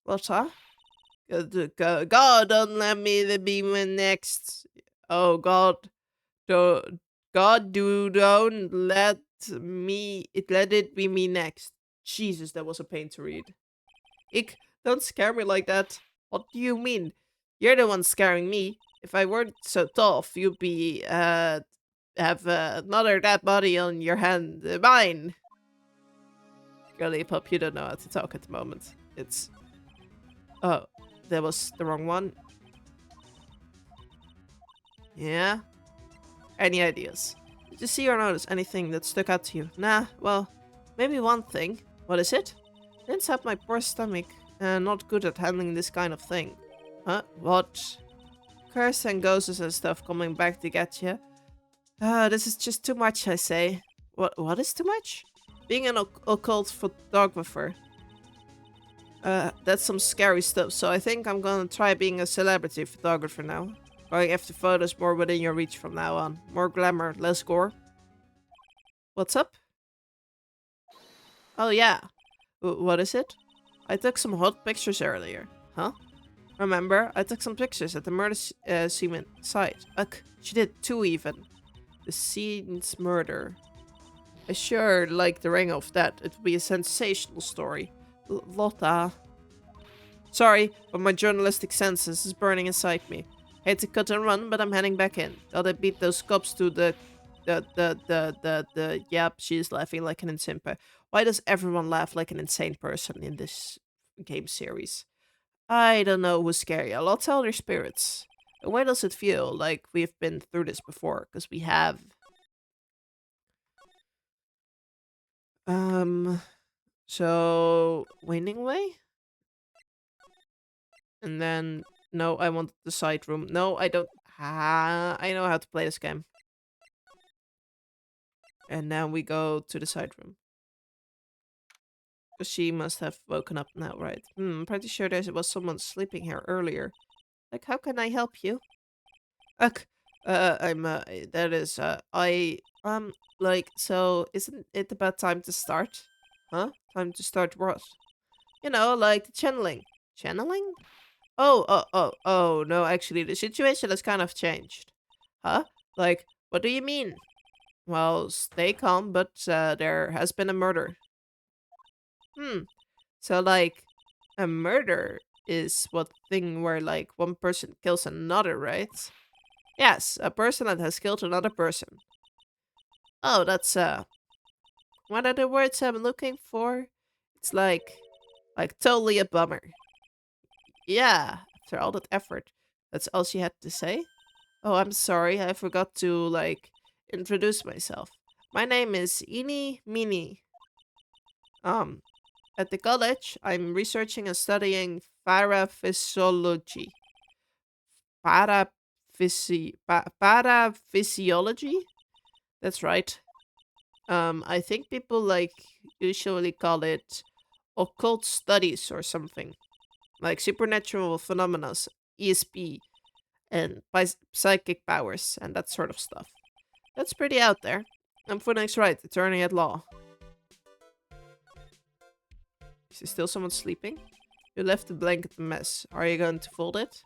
What, huh? God, don't let me be my next. Oh, God. Don't let it be me next. Jesus, that was a pain to read. Ick, don't scare me like that. What do you mean? You're the one scaring me. If I weren't so tough, you'd be, have another dead body on your hand. Mine! Girly pup, you don't know how to talk at the moment. It's... Oh, that was the wrong one. Yeah? Any ideas? Did you see or notice anything that stuck out to you? Nah, well, maybe one thing. What is it? Inside my poor stomach, not good at handling this kind of thing. Huh? What? Curse and ghosts and stuff coming back to get you. This is just too much, I say. What is too much? Being an occult photographer. That's some scary stuff, so I think I'm gonna try being a celebrity photographer now. Going after photos more within your reach from now on. More glamour, less gore. What's up? Oh yeah. What is it? I took some hot pictures earlier. Huh? Remember, I took some pictures at the murder scene site. Ugh, she did 2 even. The scene's murder. I sure like the ring of that. It would be a sensational story. Lotta. Sorry, but my journalistic senses is burning inside me. Hate to cut and run, but I'm heading back in. Gotta beat those cops to Yep, she's laughing like an insane person. Why does everyone laugh like an insane person in this game series? I don't know who's scarier. Let's tell their spirits. And why does it feel like we've been through this before? Because we have. So winning way? And then no, I want the side room. No, I don't. I know how to play this game. And now we go to the side room. She must have woken up now, right? I'm pretty sure there was someone sleeping here earlier. Like, how can I help you? Ugh, like, so isn't it about time to start? Huh? Time to start what? You know, like the channeling. Channeling? Oh, no, actually, the situation has kind of changed. Huh? Like, what do you mean? Well, stay calm, but there has been a murder. So, like, a murder is what thing where, like, one person kills another, right? Yes, a person that has killed another person. Oh, that's what are the words I'm looking for? It's like totally a bummer. Yeah, after all that effort, that's all she had to say. Oh, I'm sorry, I forgot to introduce myself. My name is Ini Mini. Um, at the college, I'm researching and studying paraphysiology. Paraphysiology? That's right. I think people usually call it occult studies or something, like supernatural phenomena, ESP, and psychic powers, and that sort of stuff. That's pretty out there. I'm Phoenix Wright, attorney at law. Is there still someone sleeping? You left the blanket a mess. Are you going to fold it?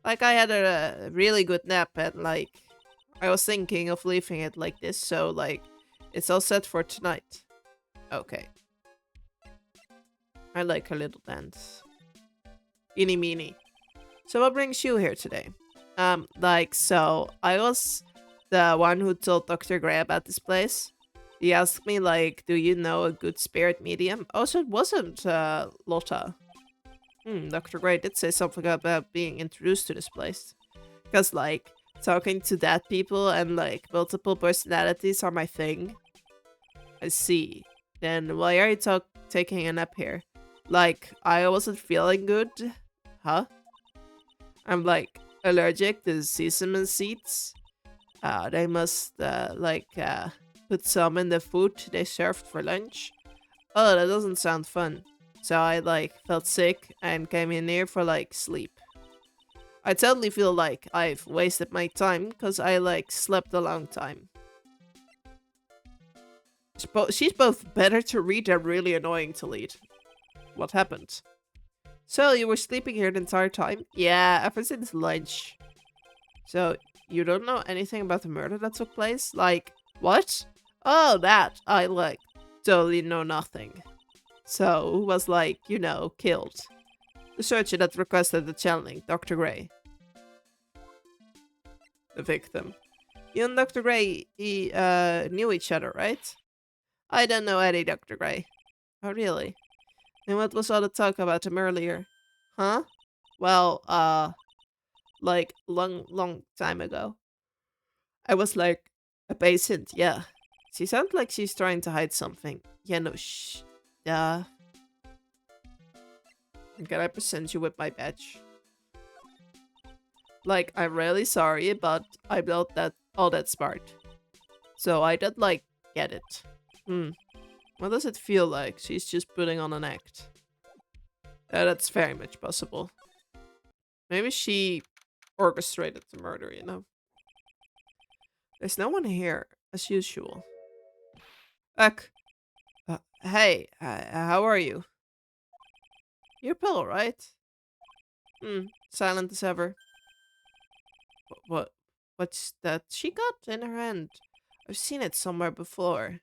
Like, I had a really good nap, and I was thinking of leaving it like this, so it's all set for tonight. Okay. I like her little dance. Eeny meeny. So what brings you here today? So I was the one who told Dr. Gray about this place. He asked me, do you know a good spirit medium? Oh, so it wasn't, Lotta. Dr. Gray did say something about being introduced to this place. Because, talking to dead people and, multiple personalities are my thing. I see. Then why are you taking a nap here? I wasn't feeling good. Huh? I'm, allergic to sesame seeds. They must, put some in the food they served for lunch. Oh, that doesn't sound fun. So I, felt sick and came in here for, sleep. I totally feel like I've wasted my time because I, slept a long time. She's both better to read and really annoying to lead. What happened? So, you were sleeping here the entire time? Yeah, ever since lunch. So, you don't know anything about the murder that took place? What? Oh, that. I, totally know nothing. So, who was, killed? The searcher that requested the channeling, Dr. Gray. The victim. You and Dr. Gray, knew each other, right? I don't know any Dr. Gray. Oh, really? And what was all the talk about him earlier? Huh? Well, long time ago. I was a patient, yeah. She sounds like she's trying to hide something. Yeah, no, shh. Yeah. Can I present you with my badge? I'm really sorry, but I'm not all that smart. So I don't, get it. What does it feel like? She's just putting on an act. That's very much possible. Maybe she orchestrated the murder, you know? There's no one here, as usual. Ek, hey, how are you? You're Pill, right? Silent as ever. What? What's that she got in her hand? I've seen it somewhere before.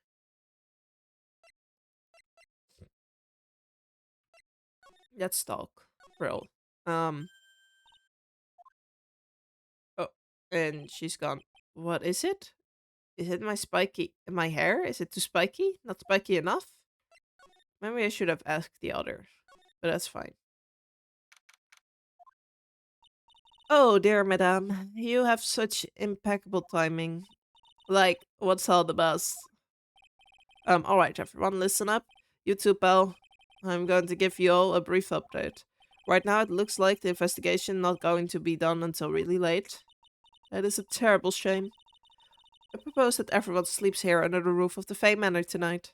Let's talk, Brill. Um. Oh, and she's gone. What is it? Is it my hair? Is it too spiky? Not spiky enough? Maybe I should have asked the other, but that's fine. Oh, dear madame, you have such impeccable timing. What's all the buzz? Alright, everyone, listen up. You too, pal. I'm going to give you all a brief update. Right now, it looks like the investigation not going to be done until really late. That is a terrible shame. I propose that everyone sleeps here under the roof of the Fey Manor tonight.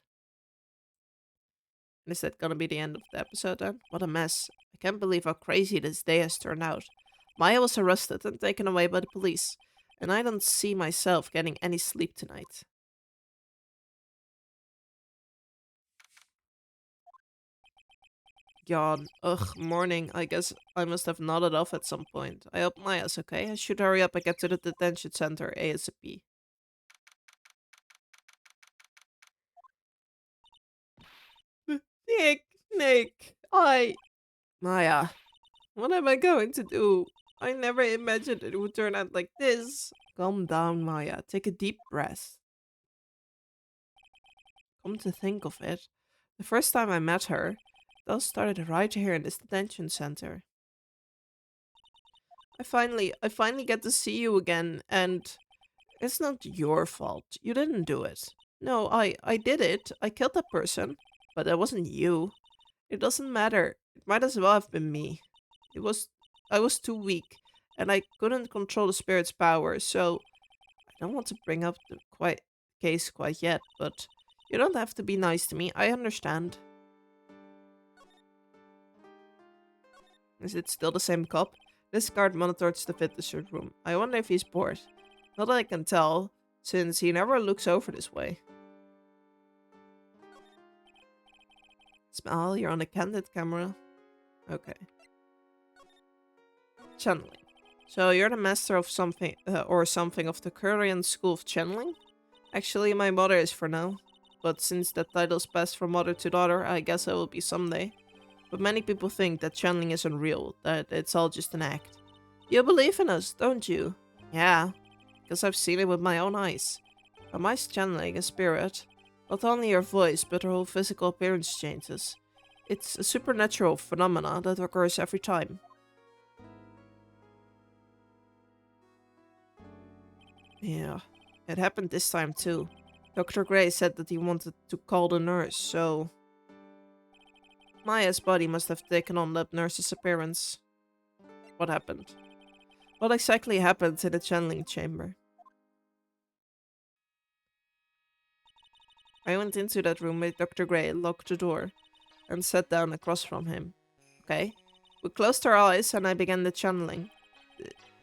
And is that gonna be the end of the episode then? What a mess. I can't believe how crazy this day has turned out. Maya was arrested and taken away by the police, and I don't see myself getting any sleep tonight. Yawn. Ugh, morning. I guess I must have nodded off at some point. I hope Maya's okay. I should hurry up and get to the detention center ASAP. Nick, Maya, what am I going to do? I never imagined it would turn out like this. Calm down, Maya. Take a deep breath. Come to think of it, the first time I met her, it all started right here in this detention center. I finally get to see you again, and it's not your fault. You didn't do it. No, I did it. I killed that person, but that wasn't you. It doesn't matter. It might as well have been me. It was, I was too weak, and I couldn't control the spirit's power, so I don't want to bring up the case quite yet, but you don't have to be nice to me. I understand. Is it still the same cop? This guard monitors the fitness room. I wonder if he's bored. Not that I can tell, since he never looks over this way. Smile, you're on a candid camera. Okay. Channeling. So you're the master of something, or something of the Korean school of channeling? Actually, my mother is for now. But since that title's passed from mother to daughter, I guess I will be someday. But many people think that channeling isn't real, that it's all just an act. You believe in us, don't you? Yeah, because I've seen it with my own eyes. Am I channeling a spirit? Not only your voice, but her whole physical appearance changes. It's a supernatural phenomena that occurs every time. Yeah, it happened this time too. Dr. Gray said that he wanted to call the nurse, so Maya's body must have taken on that nurse's appearance. What happened? What exactly happened in the channeling chamber? I went into that room with Dr. Gray, locked the door, and sat down across from him. Okay? We closed our eyes and I began the channeling.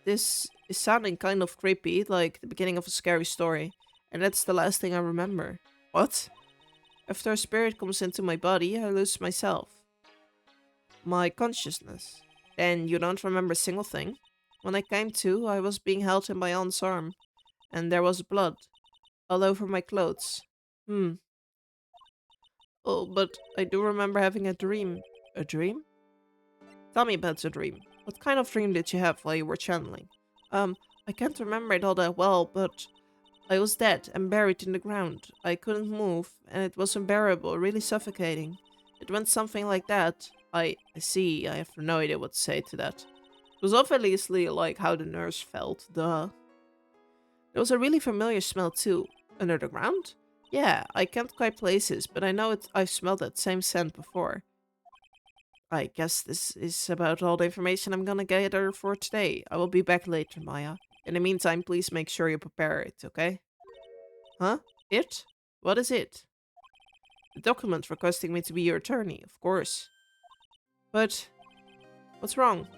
This is sounding kind of creepy, like the beginning of a scary story, and that's the last thing I remember. What? After a spirit comes into my body, I lose myself. My consciousness. Then you don't remember a single thing? When I came to, I was being held in my aunt's arm, and there was blood all over my clothes. Hmm. Oh, but I do remember having a dream. A dream? Tell me about the dream. What kind of dream did you have while you were channeling? I can't remember it all that well, but I was dead and buried in the ground. I couldn't move, and it was unbearable, really suffocating. It went something like that. I see, I have no idea what to say to that. It was obviously like how the nurse felt, duh. There was a really familiar smell too. Under the ground? Yeah, I can't quite places, but I know I've smelled that same scent before. I guess this is about all the information I'm gonna gather for today. I will be back later, Maya. In the meantime, please make sure you prepare it, okay? Huh? It? What is it? The document requesting me to be your attorney, of course. But, what's wrong?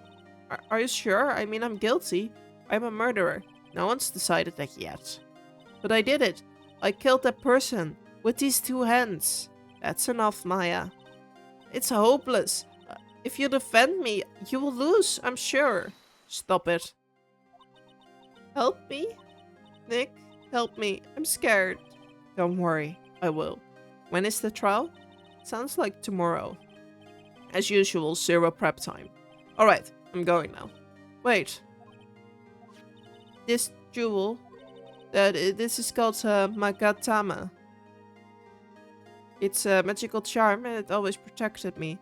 Are you sure? I mean, I'm guilty. I'm a murderer. No one's decided that yet. But I did it. I killed that person. With these two hands. That's enough, Maya. It's hopeless. If you defend me, you will lose, I'm sure. Stop it. Help me? Nick, help me. I'm scared. Don't worry, I will. When is the trial? Sounds like tomorrow. As usual, zero prep time. Alright, I'm going now. Wait. This jewel, this is called Magatama. It's a magical charm and it always protected me.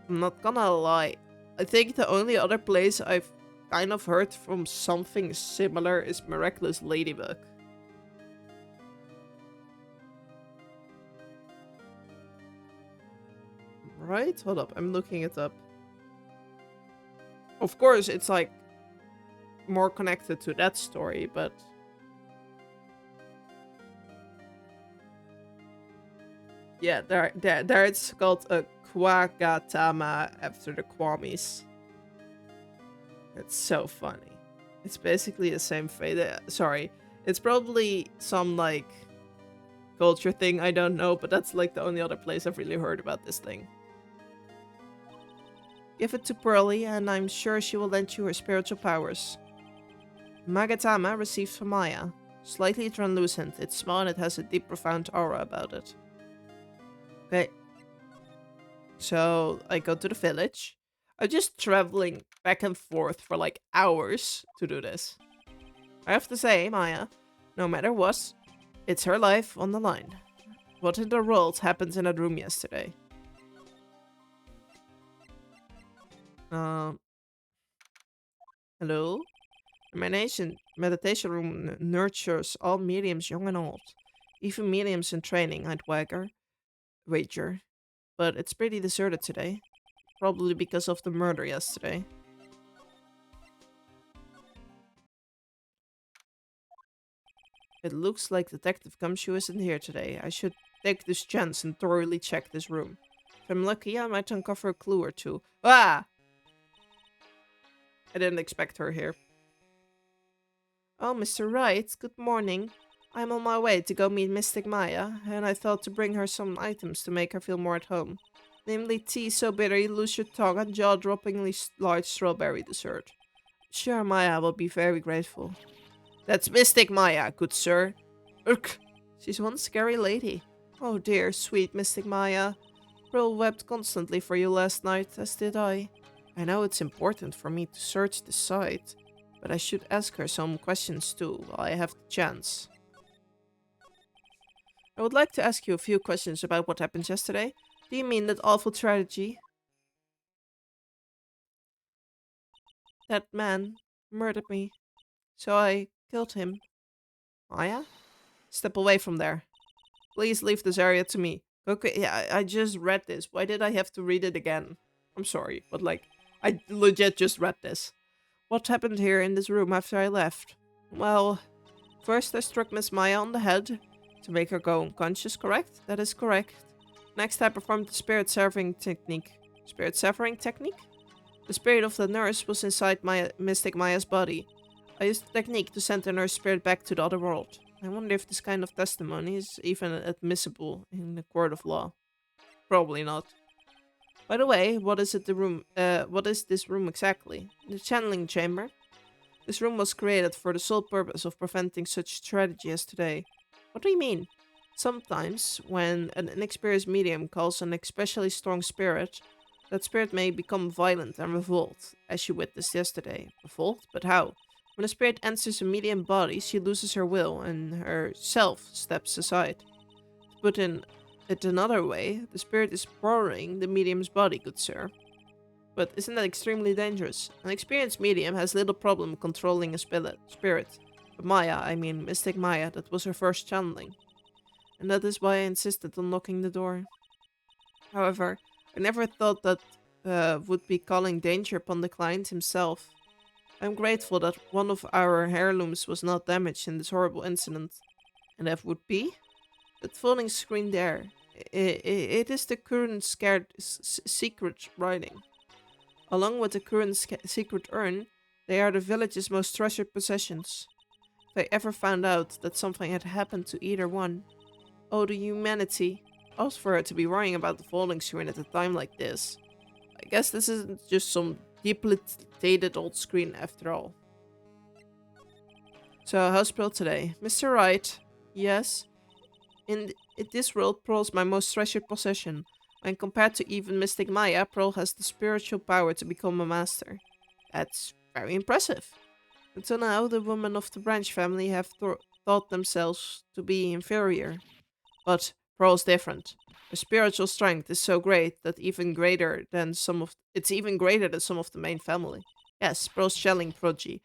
I'm not gonna lie. I think the only other place I've kind of heard from something similar is Miraculous Ladybug. Right? Hold up, I'm looking it up. Of course, it's like more connected to that story, but yeah, there it's called a Kwagatama after the Kwamis. It's so funny. It's basically the same fate. Sorry, it's probably some like culture thing, I don't know, but that's like the only other place I've really heard about this thing. Give it to Pearly, and I'm sure she will lend you her spiritual powers. Magatama received from Maya. Slightly translucent, it's small and it has a deep, profound aura about it. Okay. So, I go to the village. I'm just traveling back and forth for like hours to do this. I have to say, Maya, no matter what, it's her life on the line. What in the world happened in that room yesterday? Um, hello? The meditation room nurtures all mediums, young and old. Even mediums in training, I'd wager. But it's pretty deserted today. Probably because of the murder yesterday. It looks like Detective Gumshoe isn't here today. I should take this chance and thoroughly check this room. If I'm lucky, I might uncover a clue or two. Ah! I didn't expect her here. Oh, Mr. Wright, good morning. I'm on my way to go meet Mystic Maya, and I thought to bring her some items to make her feel more at home. Namely tea so bitter you lose your tongue and jaw-droppingly large strawberry dessert. Sure, Maya will be very grateful. That's Mystic Maya, good sir. Ugh, she's one scary lady. Oh dear, sweet Mystic Maya. Pearl wept constantly for you last night, as did I. I know it's important for me to search the site, but I should ask her some questions too while I have the chance. I would like to ask you a few questions about what happened yesterday. Do you mean that awful tragedy? That man murdered me, so I killed him. Maya? Step away from there. Please leave this area to me. Okay, yeah, I just read this. Why did I have to read it again? I'm sorry, but like, I legit just read this. What happened here in this room after I left? Well, first I struck Miss Maya on the head to make her go unconscious, correct? That is correct. Next I performed the spirit severing technique. Spirit severing technique? The spirit of the nurse was inside Mystic Maya's body. I used the technique to send the nurse spirit back to the other world. I wonder if this kind of testimony is even admissible in the court of law. Probably not. By the way, what is this room exactly? The channeling chamber? This room was created for the sole purpose of preventing such tragedy as today. What do you mean? Sometimes, when an inexperienced medium calls an especially strong spirit, that spirit may become violent and revolt, as you witnessed yesterday. Revolt? But how? When a spirit enters a medium body, she loses her will and her self steps aside. To put in it another way, the spirit is borrowing the medium's body, good sir. But isn't that extremely dangerous? An experienced medium has little problem controlling a spirit. But Maya, I mean Mystic Maya, that was her first channeling. And that is why I insisted on locking the door. However, I never thought that would be calling danger upon the client himself. I'm grateful that one of our heirlooms was not damaged in this horrible incident. And that would be? That folding screen there. It is the current secret writing. Along with the current secret urn, they are the village's most treasured possessions. If I ever found out that something had happened to either one, oh, the humanity. I was for her to be worrying about the folding screen at a time like this. I guess this isn't just some deeply dated old screen after all. So, how's Pearl today? Mr. Wright? Yes? In this world, Pearl is my most treasured possession. When compared to even Mystic Maya, Pearl has the spiritual power to become a master. That's very impressive. Until now, the women of the Branch family have thought themselves to be inferior. But Pearl's different. Her spiritual strength is so great that it's even greater than some of the main family. Yes, Pearl's shelling prodigy,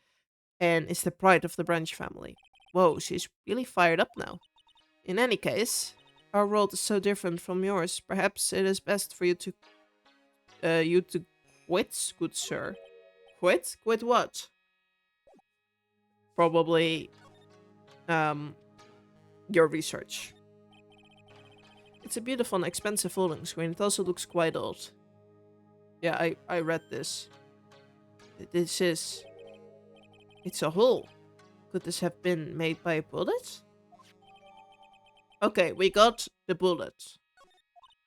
and is the pride of the Branch family. Whoa, she's really fired up now. In any case, our world is so different from yours. Perhaps it is best for you to quit, good sir. Quit? Quit what? Probably, um, your research. It's a beautiful and expensive folding screen. It also looks quite old. Yeah, I read this. This is... It's a hole. Could this have been made by a bullet? Okay, we got the bullet.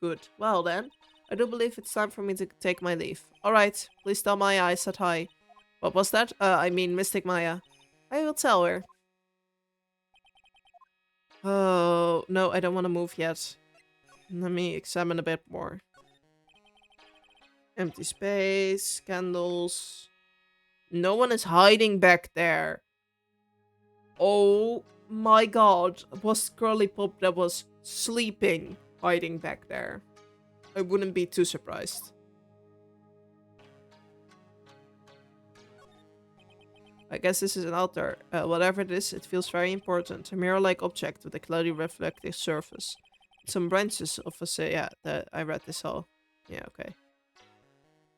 Good. Well then, I do believe it's time for me to take my leave. Alright, please tell Maya I said hi. What was that? I mean Mystic Maya. I will tell her. Oh, no, I don't want to move yet. Let me examine a bit more. Empty space, candles. No one is hiding back there. Oh my god. Was Curly Pop that was sleeping hiding back there? I wouldn't be too surprised. I guess this is an altar. Whatever it is, it feels very important. A mirror-like object with a cloudy reflective surface. Some branches of a yeah, I read this all. Yeah, okay.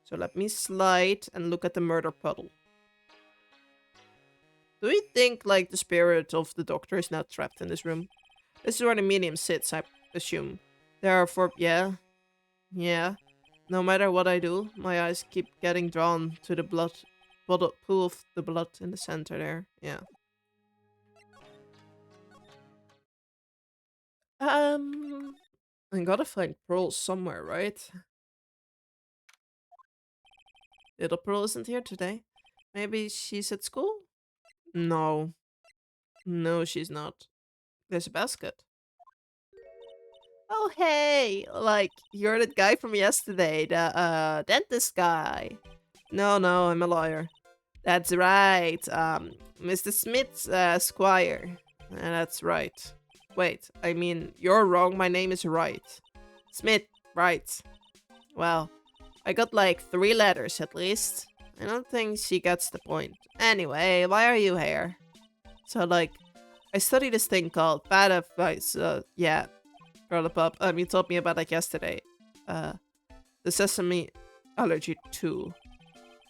So let me slide and look at the murder puddle. Do we think, like, the spirit of the doctor is now trapped in this room? This is where the medium sits, I assume. Therefore, yeah. Yeah. No matter what I do, my eyes keep getting drawn to the pool of the blood in the center there. Yeah. I gotta find Pearl somewhere, right? Little Pearl isn't here today. Maybe she's at school? No. No, she's not. There's a basket. Oh, hey! Like, you're that guy from yesterday, the, dentist guy. No, I'm a lawyer. That's right, Mr. Smith's, squire. That's right. Wait, I mean, you're wrong, my name is Wright. Smith, right. Well, I got like 3 letters at least. I don't think she gets the point. Anyway, why are you here? So, like, I study this thing called bad advice, yeah. Girl up, you told me about that yesterday. The sesame allergy too.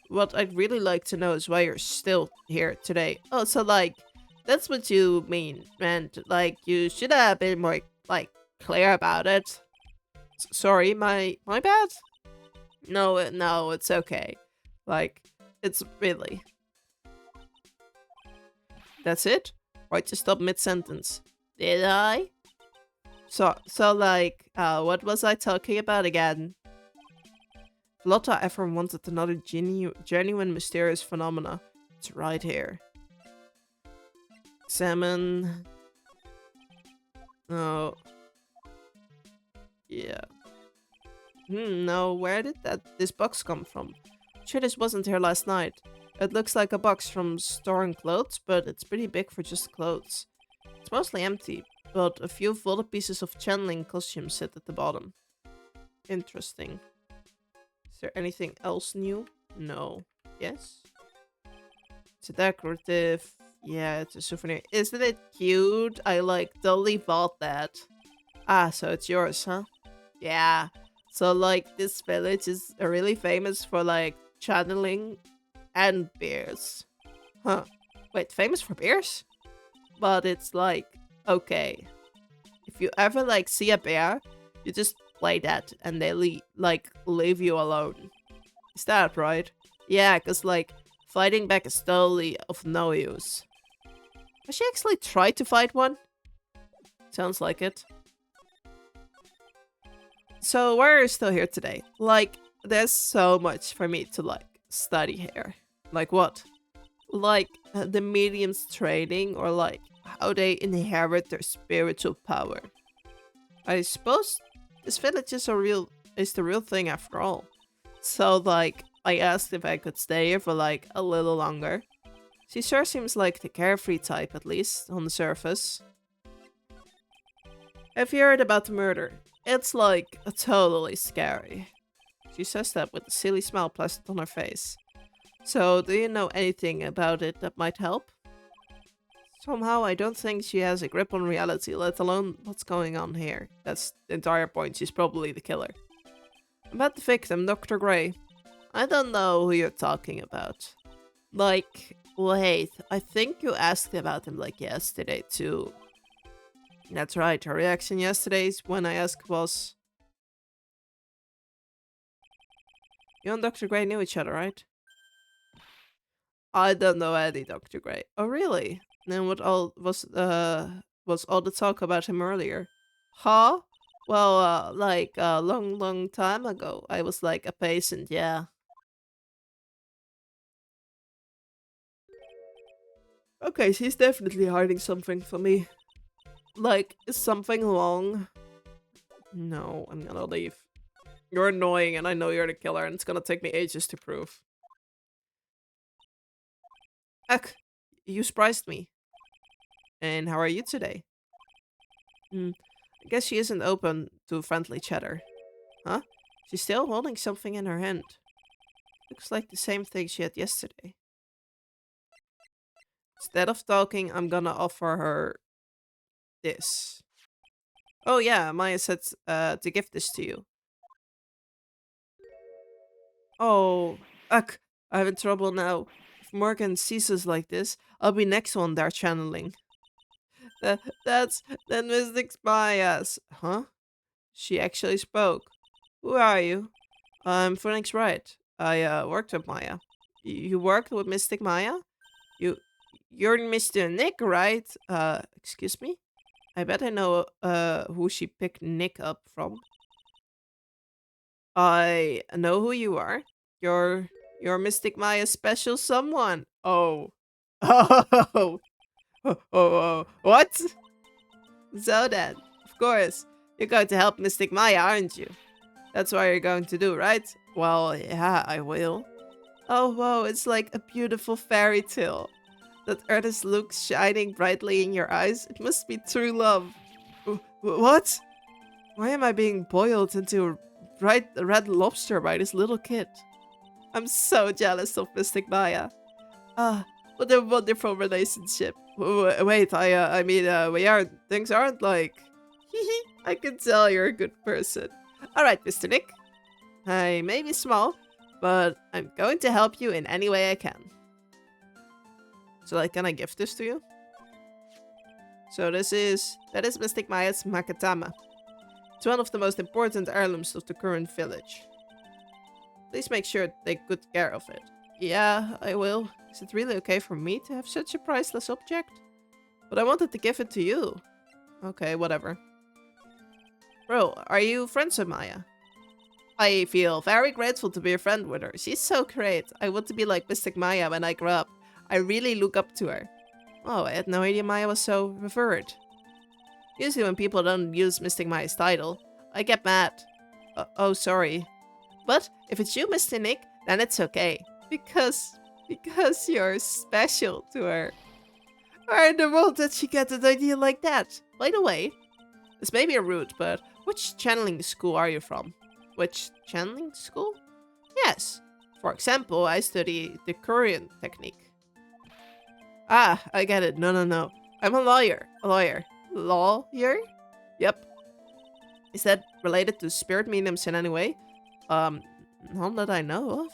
What I'd really like to know is why you're still here today. Oh, so like, that's what you mean, and like, you should have been more, like, clear about it. Sorry, my bad? No, it's okay. Like, it's really. That's it? Why'd you stop mid-sentence? Did I? So like, what was I talking about again? Lotta ever wanted another genuine mysterious phenomena. It's right here. Examine. Oh. Yeah. No, where did this box come from? Sure, this wasn't here last night. It looks like a box from storing clothes, but it's pretty big for just clothes. It's mostly empty, but a few folded pieces of channeling costumes sit at the bottom. Interesting. Is there anything else new? No. Yes? It's a decorative. Yeah, it's a souvenir. Isn't it cute? I like totally bought that. Ah, so it's yours, huh? Yeah. So like this village is really famous for like channeling and beers. Huh. Wait, famous for beers? But it's like, okay. If you ever like see a bear, you just play that and they leave you alone. Is that right? Yeah, cause like fighting back is totally of no use. Has she actually tried to fight one? Sounds like it. So why are you still here today? Like, there's so much for me to like study here. Like what? Like the medium's training or like how they inherit their spiritual power. I suppose this village is the real thing after all. So like I asked if I could stay here for like a little longer. She sure seems like the carefree type, at least on the surface. Have you heard about the murder? It's like totally scary. She says that with a silly smile plastered on her face. So, do you know anything about it that might help? Somehow, I don't think she has a grip on reality, let alone what's going on here. That's the entire point. She's probably the killer. About the victim, Dr. Gray. I don't know who you're talking about. Like, wait, I think you asked about him like yesterday too. That's right, her reaction yesterday's when I asked was... You and Dr. Gray knew each other, right? I don't know any Dr. Gray. Oh, really? Then what all was all the talk about him earlier? Huh? Well, like a long time ago, I was like a patient, yeah. Okay, she's definitely hiding something from me. Like, is something wrong? No, I'm gonna leave. You're annoying, and I know you're the killer, and it's gonna take me ages to prove. Heck, you surprised me. And how are you today? Hmm, I guess she isn't open to friendly chatter. Huh? She's still holding something in her hand. Looks like the same thing she had yesterday. Instead of talking, I'm gonna offer her this. Oh yeah, Maya said to give this to you. Oh, ugh, I'm in trouble now. If Morgan sees us like this, I'll be next on their channeling. That's then Mystic Maya's. Huh? She actually spoke. Who are you? I'm Phoenix Wright. I worked with Maya. You worked with Mystic Maya? You you're Mr. Nick, right? Excuse me? I bet I know who she picked Nick up from. I know who you are. You're Mystic Maya's special someone. Oh. Oh. Oh. What? So then, of course, you're going to help Mystic Maya, aren't you? That's what you're going to do, right? Well, yeah, I will. Oh, wow, it's like a beautiful fairy tale. That earnest look shining brightly in your eyes. It must be true love. What? Why am I being boiled into a bright red lobster by this little kid? I'm so jealous of Mystic Maya. Ah, what a wonderful relationship. Wait, I mean, things aren't like... I can tell you're a good person. Alright, Mr. Nick. I may be small, but I'm going to help you in any way I can. So, like, can I gift this to you? So that is Mystic Maya's Makatama. It's one of the most important heirlooms of the current village. Please make sure to take good care of it. Yeah, I will. Is it really okay for me to have such a priceless object? But I wanted to give it to you. Okay, whatever. Bro, are you friends with Maya? I feel very grateful to be a friend with her. She's so great. I want to be like Mystic Maya when I grow up. I really look up to her. Oh, I had no idea Maya was so revered. Usually when people don't use Mystic Maya's title, I get mad. Oh, sorry. But if it's you, Mr. Nick, then it's okay. Because you're special to her. Where in the world did she get an idea like that? By the way, this may be rude, but which channeling school are you from? Which channeling school? Yes. For example, I study the Korean technique. Ah, I get it. No. I'm a lawyer. A lawyer. Lawyer? Yep. Is that related to spirit mediums in any way? None that I know of.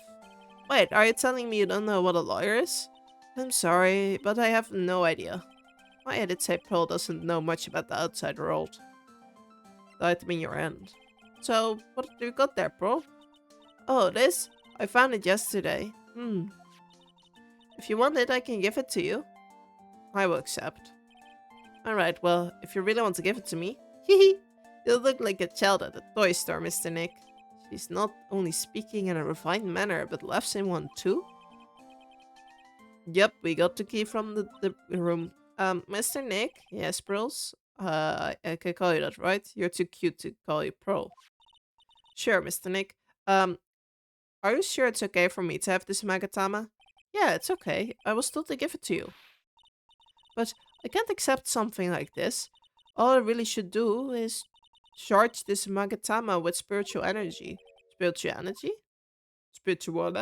Wait, are you telling me you don't know what a lawyer is? I'm sorry, but I have no idea. My edit say Pearl doesn't know much about the outside world. The item in your hand. So, what do you got there, Pearl? Oh, this? I found it yesterday. If you want it, I can give it to you. I will accept. Alright, well, if you really want to give it to me. Hehe. You look like a child at a toy store, Mr. Nick. She's not only speaking in a refined manner, but laughs in one too? Yep, we got the key from the room. Mr. Nick? Yes, Pearls? I can call you that, right? You're too cute to call you Pearl. Sure, Mr. Nick. Are you sure it's okay for me to have this Magatama? Yeah, it's okay. I was told to give it to you. But I can't accept something like this. All I really should do is charge this Magatama with spiritual energy. Spiritual energy? Spiritual...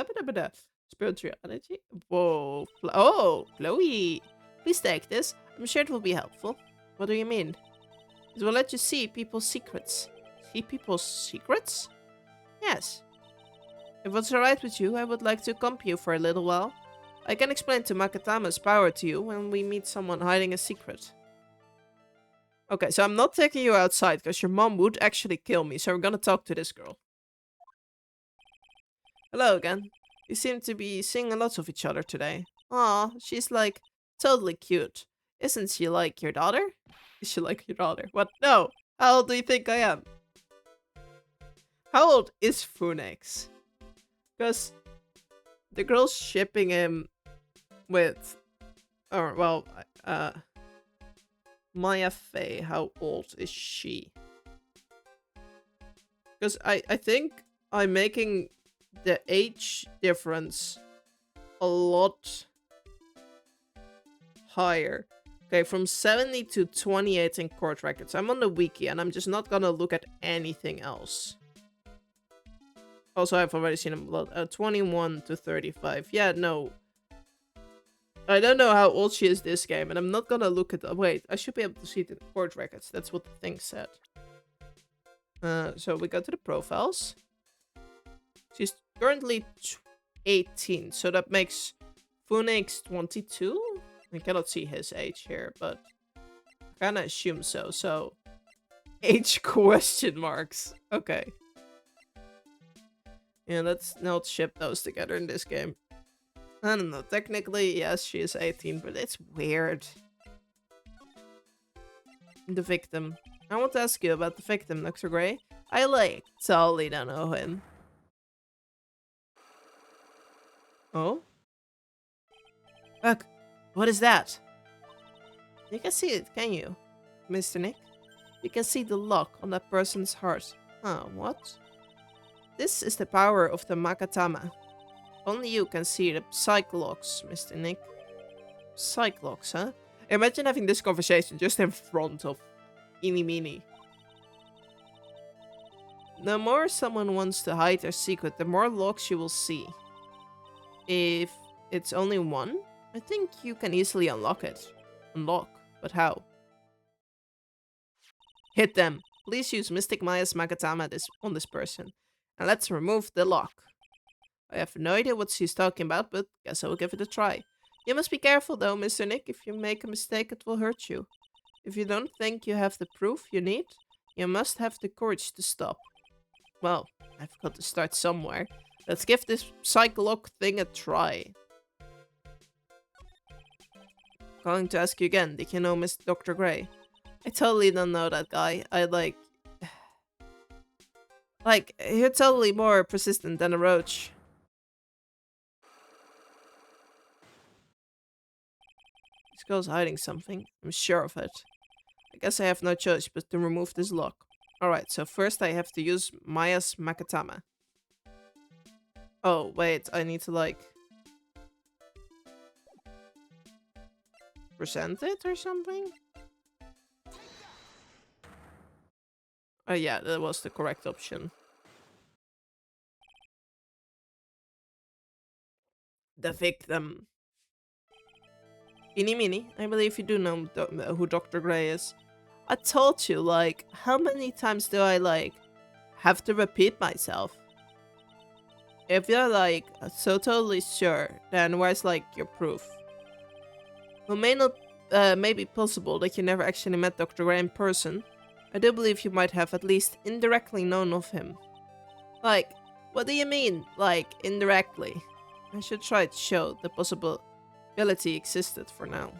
Spiritual energy? Whoa. Oh, Chloe. Please take this. I'm sure it will be helpful. What do you mean? It will let you see people's secrets. See people's secrets? Yes. If it's alright with you, I would like to accompany you for a little while. I can explain to Makatama's power to you when we meet someone hiding a secret. Okay, so I'm not taking you outside because your mom would actually kill me, so we're gonna talk to this girl. Hello again. We seem to be seeing a lot of each other today. Aw, she's like totally cute. Isn't she like your daughter? Is she like your daughter? What? No! How old do you think I am? How old is Phoenix? Because the girl's shipping him with... Or, well, Maya Fey, how old is she? Because I think I'm making the age difference a lot higher. Okay, from 70 to 28 in court records. I'm on the wiki and I'm just not gonna look at anything else. Also, I've already seen them. 21 to 35. Yeah, no. I don't know how old she is this game, and I'm not gonna look at... Wait, I should be able to see the court records. That's what the thing said. So we go to the profiles. She's currently 18, so that makes Phoenix 22? I cannot see his age here, but I kinda assume so. So, age question marks. Okay. Yeah, let's not ship those together in this game. I don't know. Technically, yes, she is 18, but it's weird. The victim. I want to ask you about the victim, Dr. Gray. I totally don't know him. Oh? Look, what is that? You can see it, can you, Mr. Nick? You can see the lock on that person's heart. Huh, what? This is the power of the Makatama. Only you can see the psych locks, Mr. Nick. Psych locks, huh? Imagine having this conversation just in front of Eeny Meeny. The more someone wants to hide their secret, the more locks you will see. If it's only one, I think you can easily unlock it. Unlock, but how? Hit them. Please use Mystic Maya's Makatama on this person. And let's remove the lock. I have no idea what she's talking about, but guess I will give it a try. You must be careful though, Mr. Nick. If you make a mistake, it will hurt you. If you don't think you have the proof you need, you must have the courage to stop. Well, I've got to start somewhere. Let's give this psych lock thing a try. Calling to ask you again, did you know Miss Dr. Gray? I totally don't know that guy. Like, you're totally more persistent than a roach. This girl's hiding something. I'm sure of it. I guess I have no choice but to remove this lock. Alright, so first I have to use Maya's Makatama. Oh, wait, I need to, present it or something? Oh yeah, that was the correct option. The victim. Eeny Meeny, I believe you do know who Dr. Gray is. I told you, how many times do I, have to repeat myself? If you're, so totally sure, then where's, your proof? It may be possible that you never actually met Dr. Gray in person. I do believe you might have at least indirectly known of him. What do you mean, indirectly? I should try to show the possibility existed for now.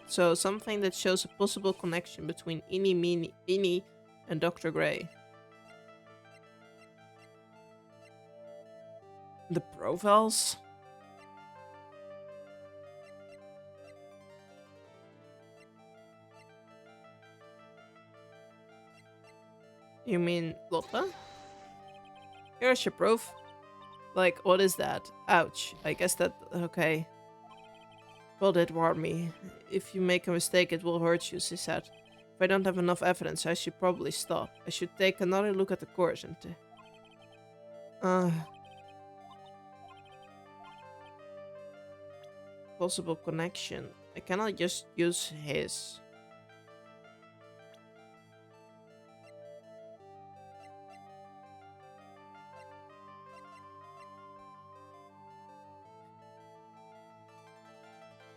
So something that shows a possible connection between Eeny Meeny and Dr. Gray. The profiles? You mean Lotta? Here's your proof. What is that? Ouch. I guess that... okay. Well, that warned me. If you make a mistake, it will hurt you, she said. If I don't have enough evidence, I should probably stop. I should take another look at the course and... possible connection. I cannot just use his...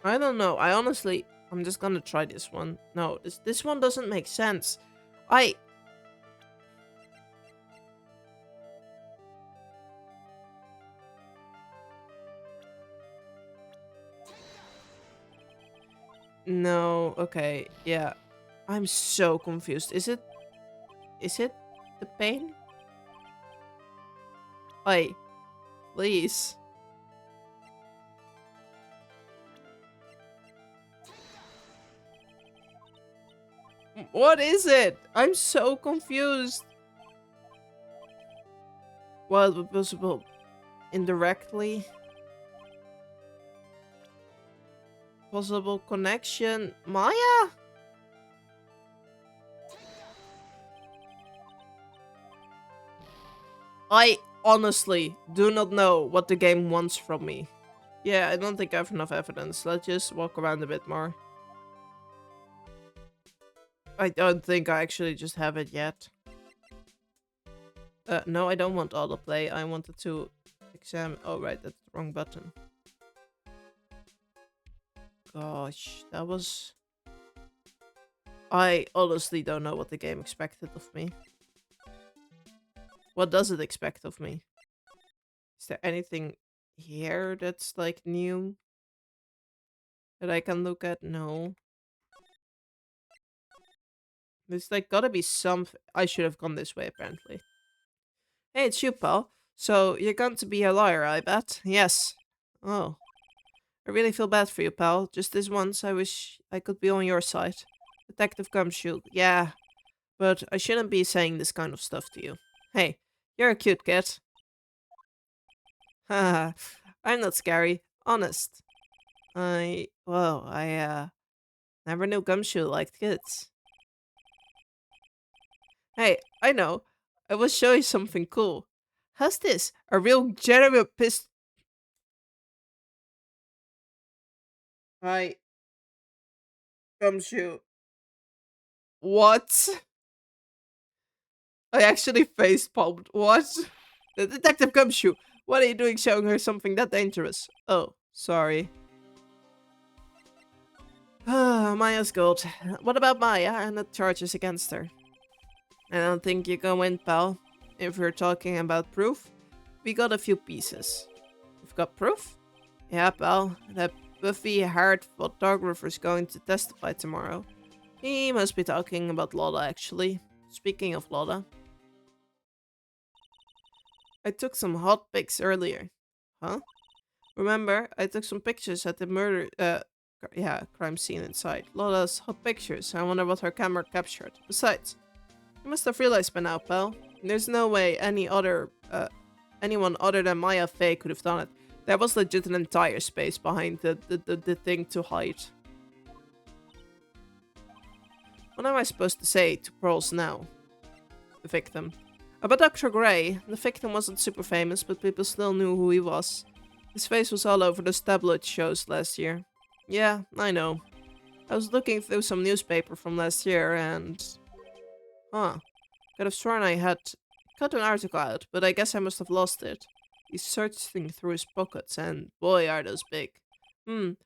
I don't know. I'm just gonna try this one. No, this one doesn't make sense. No, okay, yeah. I'm so confused. Is it the pain? Please. What is it? I'm so confused. Well, possible indirectly. Possible connection. Maya? I honestly do not know what the game wants from me. Yeah, I don't think I have enough evidence. Let's just walk around a bit more. I don't think I actually just have it yet. No, I don't want autoplay. I wanted to examine. Oh, right, that's the wrong button. Gosh, that was... I honestly don't know what the game expected of me. What does it expect of me? Is there anything here that's like new that I can look at? No. There's like gotta be some... I should have gone this way apparently. Hey, it's you, pal. So, you're going to be a lawyer, I bet? Yes. Oh. I really feel bad for you, pal. Just this once, I wish I could be on your side. Detective Gumshoe. Yeah. But I shouldn't be saying this kind of stuff to you. Hey, you're a cute kid. Haha. I'm not scary. Honest. I never knew Gumshoe liked kids. Hey, I know. I will show you something cool. How's this? A real genuine Hi, Gumshoe. What? I actually face palmed. What? The detective Gumshoe. What are you doing showing her something that dangerous? Oh, sorry. Maya's gold. What about Maya and the charges against her? I don't think you can win, pal. If we're talking about proof, we got a few pieces. You've got proof? Yeah, pal. That buffy-haired photographer's going to testify tomorrow. He must be talking about Lola, actually. Speaking of Lola, I took some hot pics earlier. Huh? Remember, I took some pictures at the crime scene inside. Lola's hot pictures. I wonder what her camera captured. Besides, you must have realized by now, pal. There's no way anyone other than Maya Fey could have done it. There was legit an entire space behind the thing to hide. What am I supposed to say to Pearls now? The victim. About Dr. Gray, the victim wasn't super famous, but people still knew who he was. His face was all over those tabloid shows last year. Yeah, I know. I was looking through some newspaper from last year and... Huh. Could have sworn I had cut an article out, but I guess I must have lost it. He's searching through his pockets, and boy are those big. It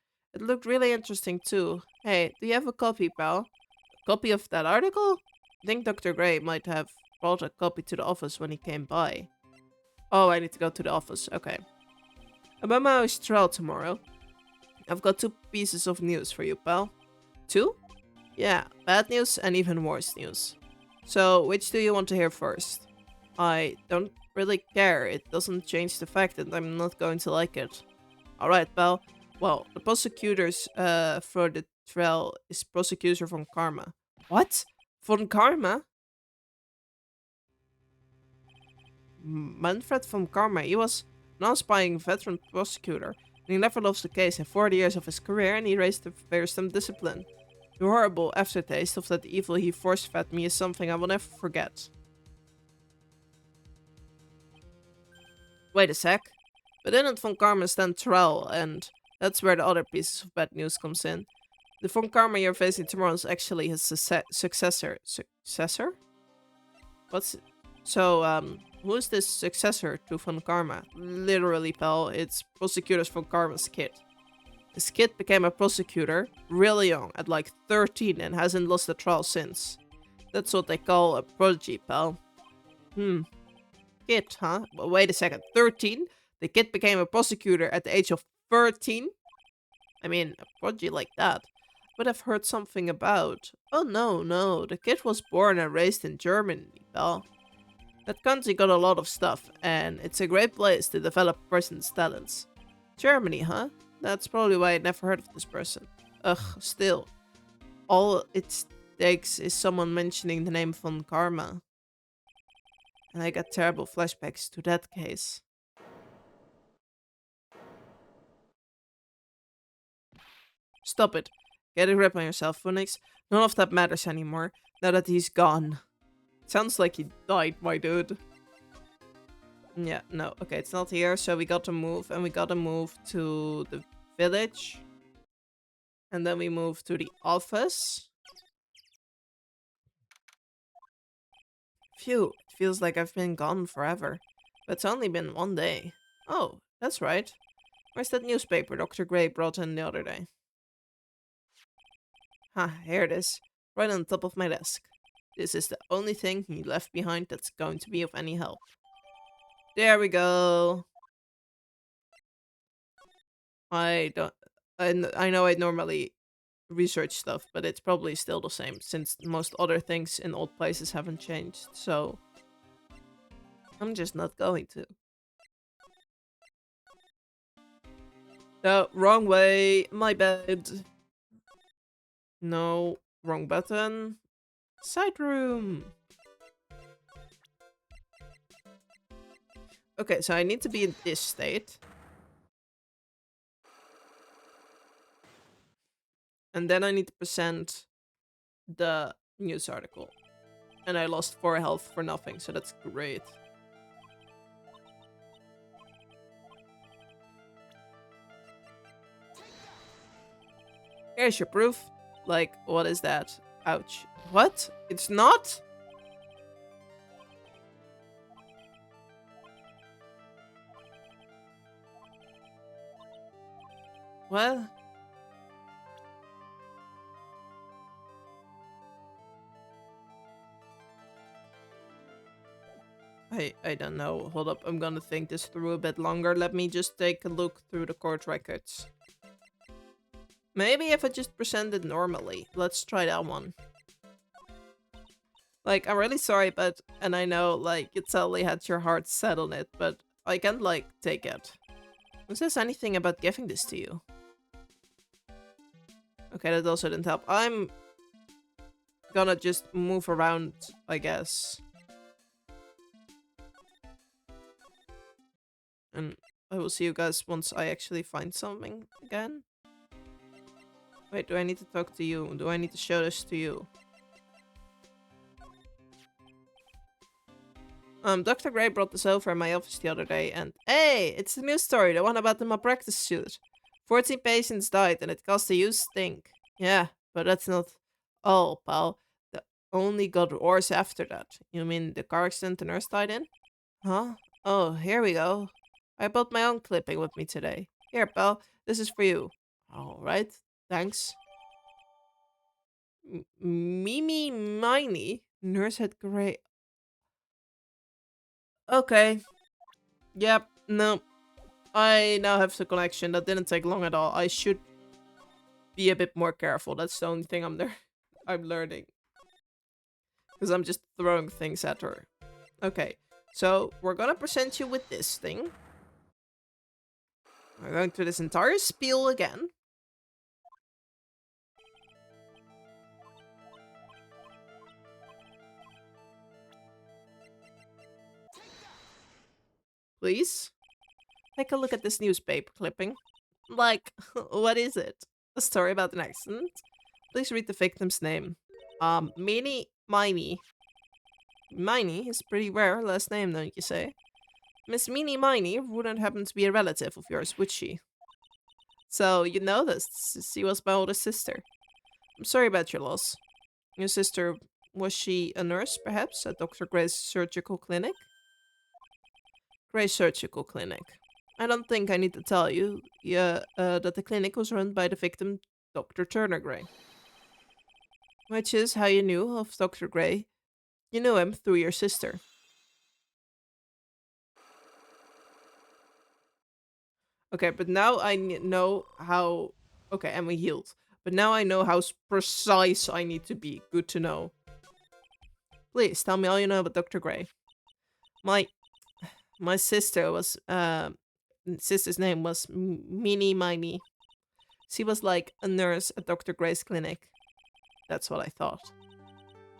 looked really interesting too. Hey, do you have a copy, pal? A copy of that article? I think Dr. Gray might have brought a copy to the office when he came by. Oh, I need to go to the office. Okay. About my trial tomorrow. I've got two pieces of news for you, pal. Two? Yeah, bad news and even worse news. So, which do you want to hear first? I don't really care. It doesn't change the fact that I'm not going to like it. Alright, pal. Well, the prosecutors for the trial is prosecutor von Karma. What? Von Karma? Manfred von Karma. He was an unsparing veteran prosecutor. And he never lost a case in 40 years of his career, and he raised the fearsome discipline. The horrible aftertaste of that evil he force-fed me is something I will never forget. Wait a sec. But didn't von Karma stand trial, and that's where the other pieces of bad news comes in. The von Karma you're facing tomorrow is actually his successor. Successor? What's... So, who is this successor to von Karma? Literally, pal, it's prosecutors von Karma's kid. His kid became a prosecutor really young, at like 13, and hasn't lost a trial since. That's what they call a prodigy, pal. Kid, huh? Well, wait a second, 13? The kid became a prosecutor at the age of 13? I mean, a prodigy like that would have heard something about. Oh no, the kid was born and raised in Germany, pal. That country got a lot of stuff, and it's a great place to develop a person's talents. Germany, huh? That's probably why I never heard of this person. Ugh, still. All it takes is someone mentioning the name von Karma. And I got terrible flashbacks to that case. Stop it. Get a grip on yourself, Phoenix. None of that matters anymore, now that he's gone. Sounds like he died, my dude. Yeah, no. Okay, it's not here, so we got to move. And we gotta move to the village. And then we move to the office. Phew, it feels like I've been gone forever. But it's only been one day. Oh, that's right. Where's that newspaper Dr. Gray brought in the other day? Here it is. Right on top of my desk. This is the only thing he left behind that's going to be of any help. There we go. I don't... I know I normally research stuff, but it's probably still the same, since most other things in old places haven't changed, so... I'm just not going to. No, wrong way. My bad. No, wrong button. Side room. Okay, so I need to be in this state. And then I need to present the news article. And I lost 4 health for nothing, so that's great. Here's your proof. Like, what is that? Ouch. What? It's not? Well... I don't know. Hold up, I'm gonna think this through a bit longer. Let me just take a look through the court records. Maybe if I just present it normally. Let's try that one. Like, I'm really sorry, but... And I know, like, you totally had your heart set on it, but I can't, like, take it. Who says anything about giving this to you? Okay, that also didn't help. I'm gonna just move around, I guess. And I will see you guys once I actually find something again. Wait, do I need to talk to you? Do I need to show this to you? Dr. Gray brought this over in my office the other day, and hey, it's the news story, the one about the malpractice suit. 14 patients died, and it caused a huge stink. Yeah, but that's not all, pal. The only got worse after that. You mean the car accident the nurse died in? Huh? Oh, here we go. I brought my own clipping with me today. Here, pal, this is for you. Alright, thanks. Mimi Miney? Nurse had Gray. Okay. Yep, no. I now have the connection. That didn't take long at all. I should be a bit more careful. That's the only thing I'm learning. Because I'm just throwing things at her. Okay, so we're gonna present you with this thing. We're going through this entire spiel again. Please? Take a look at this newspaper clipping. Like, what is it? A story about an accident? Please read the victim's name. Minnie Miney. Miney is pretty rare last name, don't you say? Miss Minnie Miney wouldn't happen to be a relative of yours, would she? So, you know this. She was my older sister. I'm sorry about your loss. Your sister, was she a nurse, perhaps, at Dr. Gray's surgical clinic? Gray's surgical clinic. I don't think I need to tell you that the clinic was run by the victim, Dr. Turner Gray. Which is how you knew of Dr. Gray. You knew him through your sister. Okay, but now I know how... Okay, and we healed. But now I know how precise I need to be. Good to know. Please, tell me all you know about Dr. Gray. My sister was... sister's name was Minnie Miney. She was like a nurse at Dr. Gray's clinic. That's what I thought.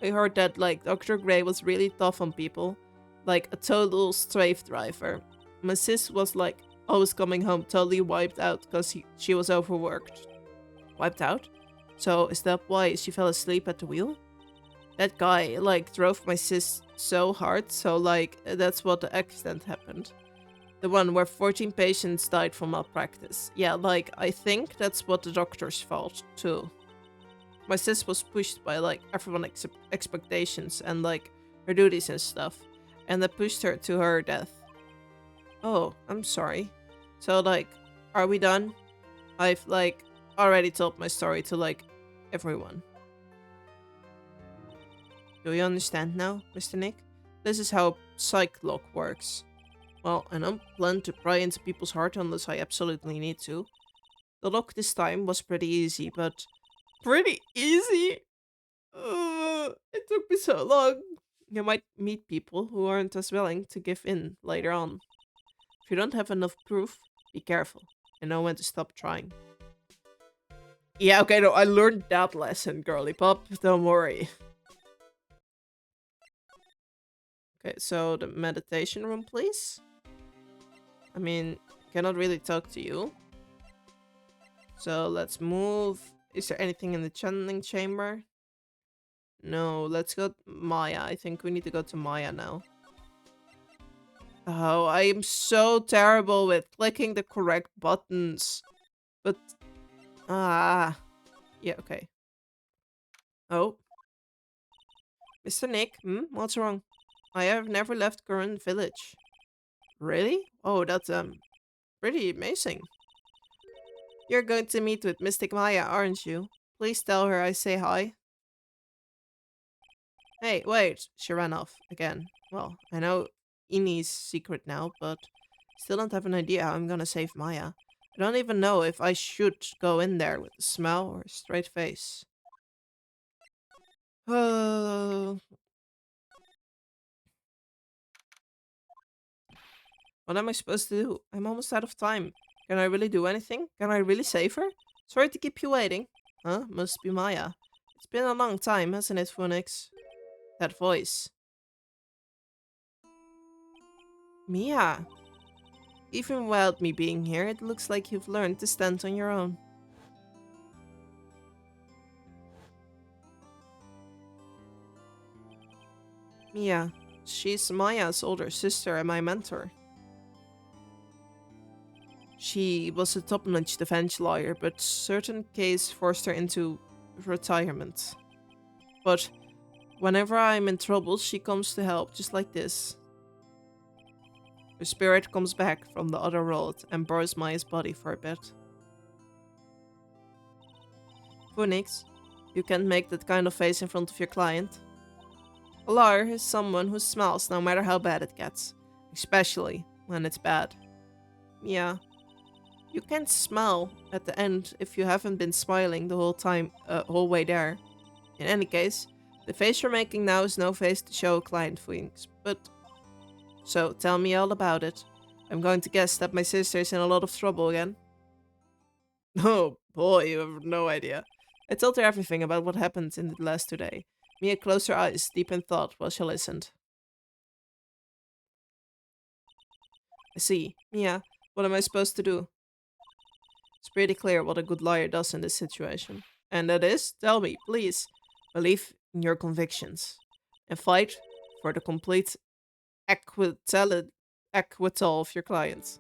I heard that, like, Dr. Gray was really tough on people. like a total strafe driver. My sis was like always coming home totally wiped out because she was overworked. Wiped out? So is that why she fell asleep at the wheel? That guy like drove my sis so hard, so like that's what the accident happened. The one where 14 patients died from malpractice. Yeah, like I think that's what the doctors thought too. My sis was pushed by like everyone's expectations and like her duties and stuff, and that pushed her to her death. Oh, I'm sorry. So like, are we done? I've like already told my story to like everyone. Do you understand now, Mr. Nick? This is how psych lock works. Well, I don't plan to pry into people's heart unless I absolutely need to. The lock this time was pretty easy, but... Pretty easy? It took me so long. You might meet people who aren't as willing to give in later on. If you don't have enough proof, be careful and know when to stop trying. Yeah, okay, no, I learned that lesson, girly pop. Don't worry. Okay, so the meditation room, please. I mean, cannot really talk to you. So let's move. Is there anything in the channeling chamber? No, let's go Maya. I think we need to go to Maya now. Oh, I am so terrible with clicking the correct buttons. But, yeah, okay. Oh. Mr. Nick, what's wrong? I have never left Current Village. Really? Oh, that's, pretty amazing. You're going to meet with Mystic Maya, aren't you? Please tell her I say hi. Hey, wait. She ran off again. Well, I know Ini's secret now, but still don't have an idea how I'm gonna save Maya. I don't even know if I should go in there with a smile or a straight face. What am I supposed to do? I'm almost out of time. Can I really do anything? Can I really save her? Sorry to keep you waiting. Huh? Must be Maya. It's been a long time, hasn't it, Phoenix? That voice. Mia. Even without me being here, it looks like you've learned to stand on your own. Mia. She's Maya's older sister and my mentor. She was a top-notch defense lawyer, but certain case forced her into retirement. But whenever I'm in trouble, she comes to help, just like this. Her spirit comes back from the other world and borrows Maya's body for a bit. Phoenix, you can't make that kind of face in front of your client. A liar is someone who smiles no matter how bad it gets, especially when it's bad. Yeah, you can't smile at the end if you haven't been smiling the whole time, whole way there. In any case, the face you're making now is no face to show a client, Phoenix, but... So, tell me all about it. I'm going to guess that my sister is in a lot of trouble again. Oh boy, you have no idea. I told her everything about what happened in the last 2 days. Mia closed her eyes, deep in thought, while she listened. I see. Mia, what am I supposed to do? It's pretty clear what a good lawyer does in this situation. And that is, tell me, please, believe in your convictions. And fight for the complete acquittal of your clients.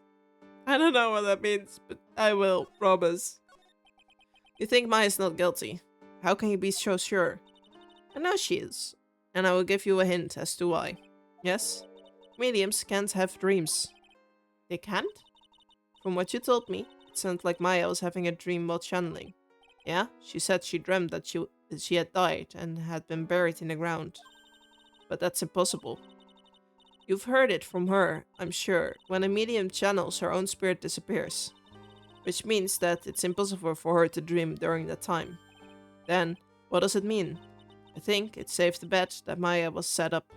I don't know what that means, but I will, promise. You think Maya's not guilty. How can you be so sure? I know she is, and I will give you a hint as to why. Yes? Mediums can't have dreams. They can't? From what you told me, it sounded like Maya was having a dream while channeling. Yeah, she said she dreamt that she had died and had been buried in the ground. But that's impossible. You've heard it from her, I'm sure. When a medium channels, her own spirit disappears. Which means that it's impossible for her to dream during that time. Then, what does it mean? I think it's safe to bet that Maya was set up.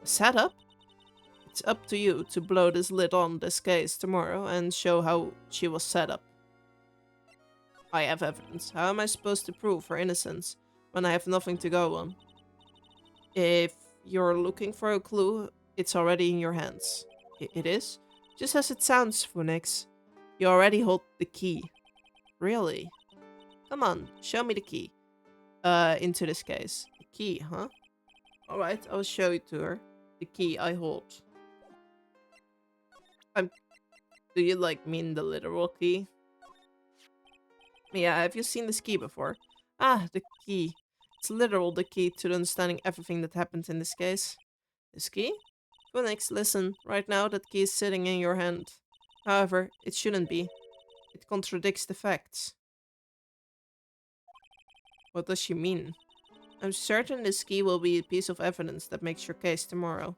Set up? It's up to you to blow this lid on this case tomorrow and show how she was set up. I have evidence. How am I supposed to prove her innocence when I have nothing to go on? If you're looking for a clue, it's already in your hands. It is? Just as it sounds, Phoenix. You already hold the key. Really? Come on, show me the key. Into this case. The key, huh? Alright, I will show it to her. The key I hold. I'm... Do you, like, mean the literal key? Yeah, have you seen this key before? Ah, the key. It's literal the key to understanding everything that happened in this case. This key? Phoenix, listen. Right now, that key is sitting in your hand. However, it shouldn't be. It contradicts the facts. What does she mean? I'm certain this key will be a piece of evidence that makes your case tomorrow.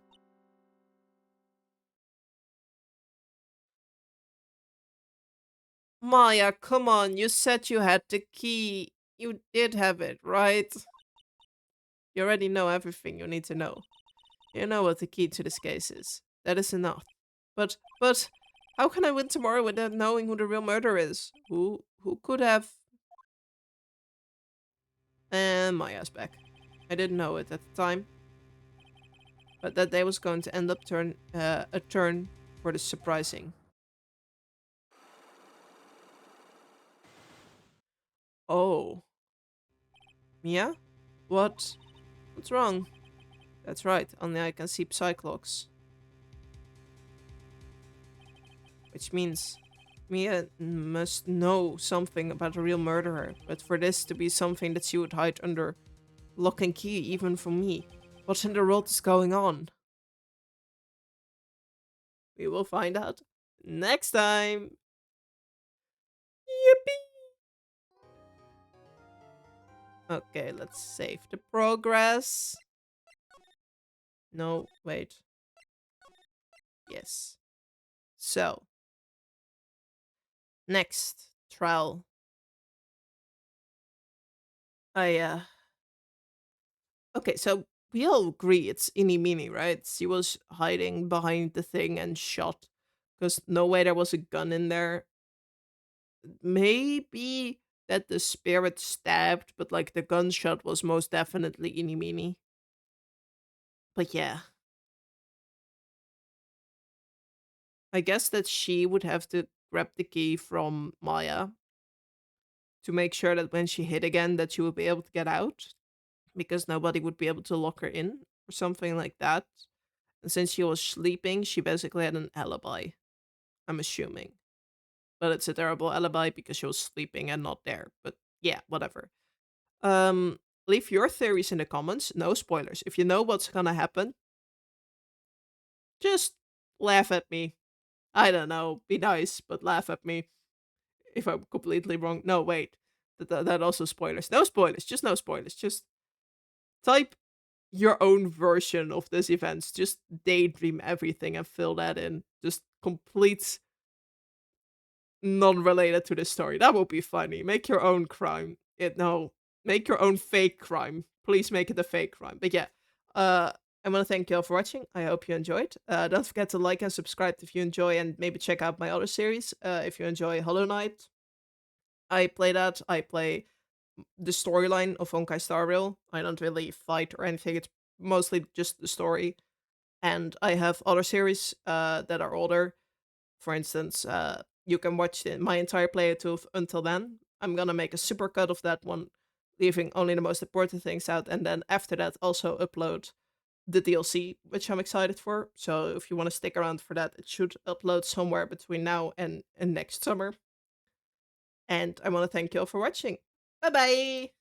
Maya, come on. You said you had the key. You did have it, right? You already know everything you need to know. You know what the key to this case is. That is enough. But, how can I win tomorrow without knowing who the real murderer is? Who could have... And Maya's back. I didn't know it at the time. But that day was going to end up a turn for the surprising. Oh. Mia? What's wrong? That's right, only I can see Psyclogs. Which means Mia must know something about a real murderer, but for this to be something that she would hide under lock and key even from me. What in the world is going on? We will find out next time. Yippee! Okay, let's save the progress. No, wait. Yes. So, next trial. Okay, so we all agree it's Innie Meanie, right? She was hiding behind the thing and shot. Because no way there was a gun in there. Maybe that the spirit stabbed, but like the gunshot was most definitely Innie Meanie. But yeah. I guess that she would have to grab the key from Maya to make sure that when she hit again that she would be able to get out. Because nobody would be able to lock her in or something like that. And since she was sleeping, she basically had an alibi. I'm assuming. But it's a terrible alibi because she was sleeping and not there. But yeah, whatever. Um, leave your theories in the comments. No spoilers. If you know what's gonna happen, just laugh at me. I don't know. Be nice, but laugh at me if I'm completely wrong. No, wait. That also spoilers. No spoilers. Just no spoilers. Just type your own version of this event. Just daydream everything and fill that in. Just complete non-related to the story. That would be funny. Make your own crime. No, make your own fake crime. Please make it a fake crime. But yeah, I want to thank you all for watching. I hope you enjoyed. Don't forget to like and subscribe if you enjoy, and maybe check out my other series if you enjoy Hollow Knight. I play that. I play the storyline of Honkai Star Rail. I don't really fight or anything. It's mostly just the story. And I have other series that are older. For instance, you can watch my entire playthrough until then. I'm gonna make a supercut of that one, leaving only the most important things out, and then after that also upload the DLC, which I'm excited for. So if you want to stick around for that, it should upload somewhere between now and next summer. And I want to thank you all for watching. Bye bye!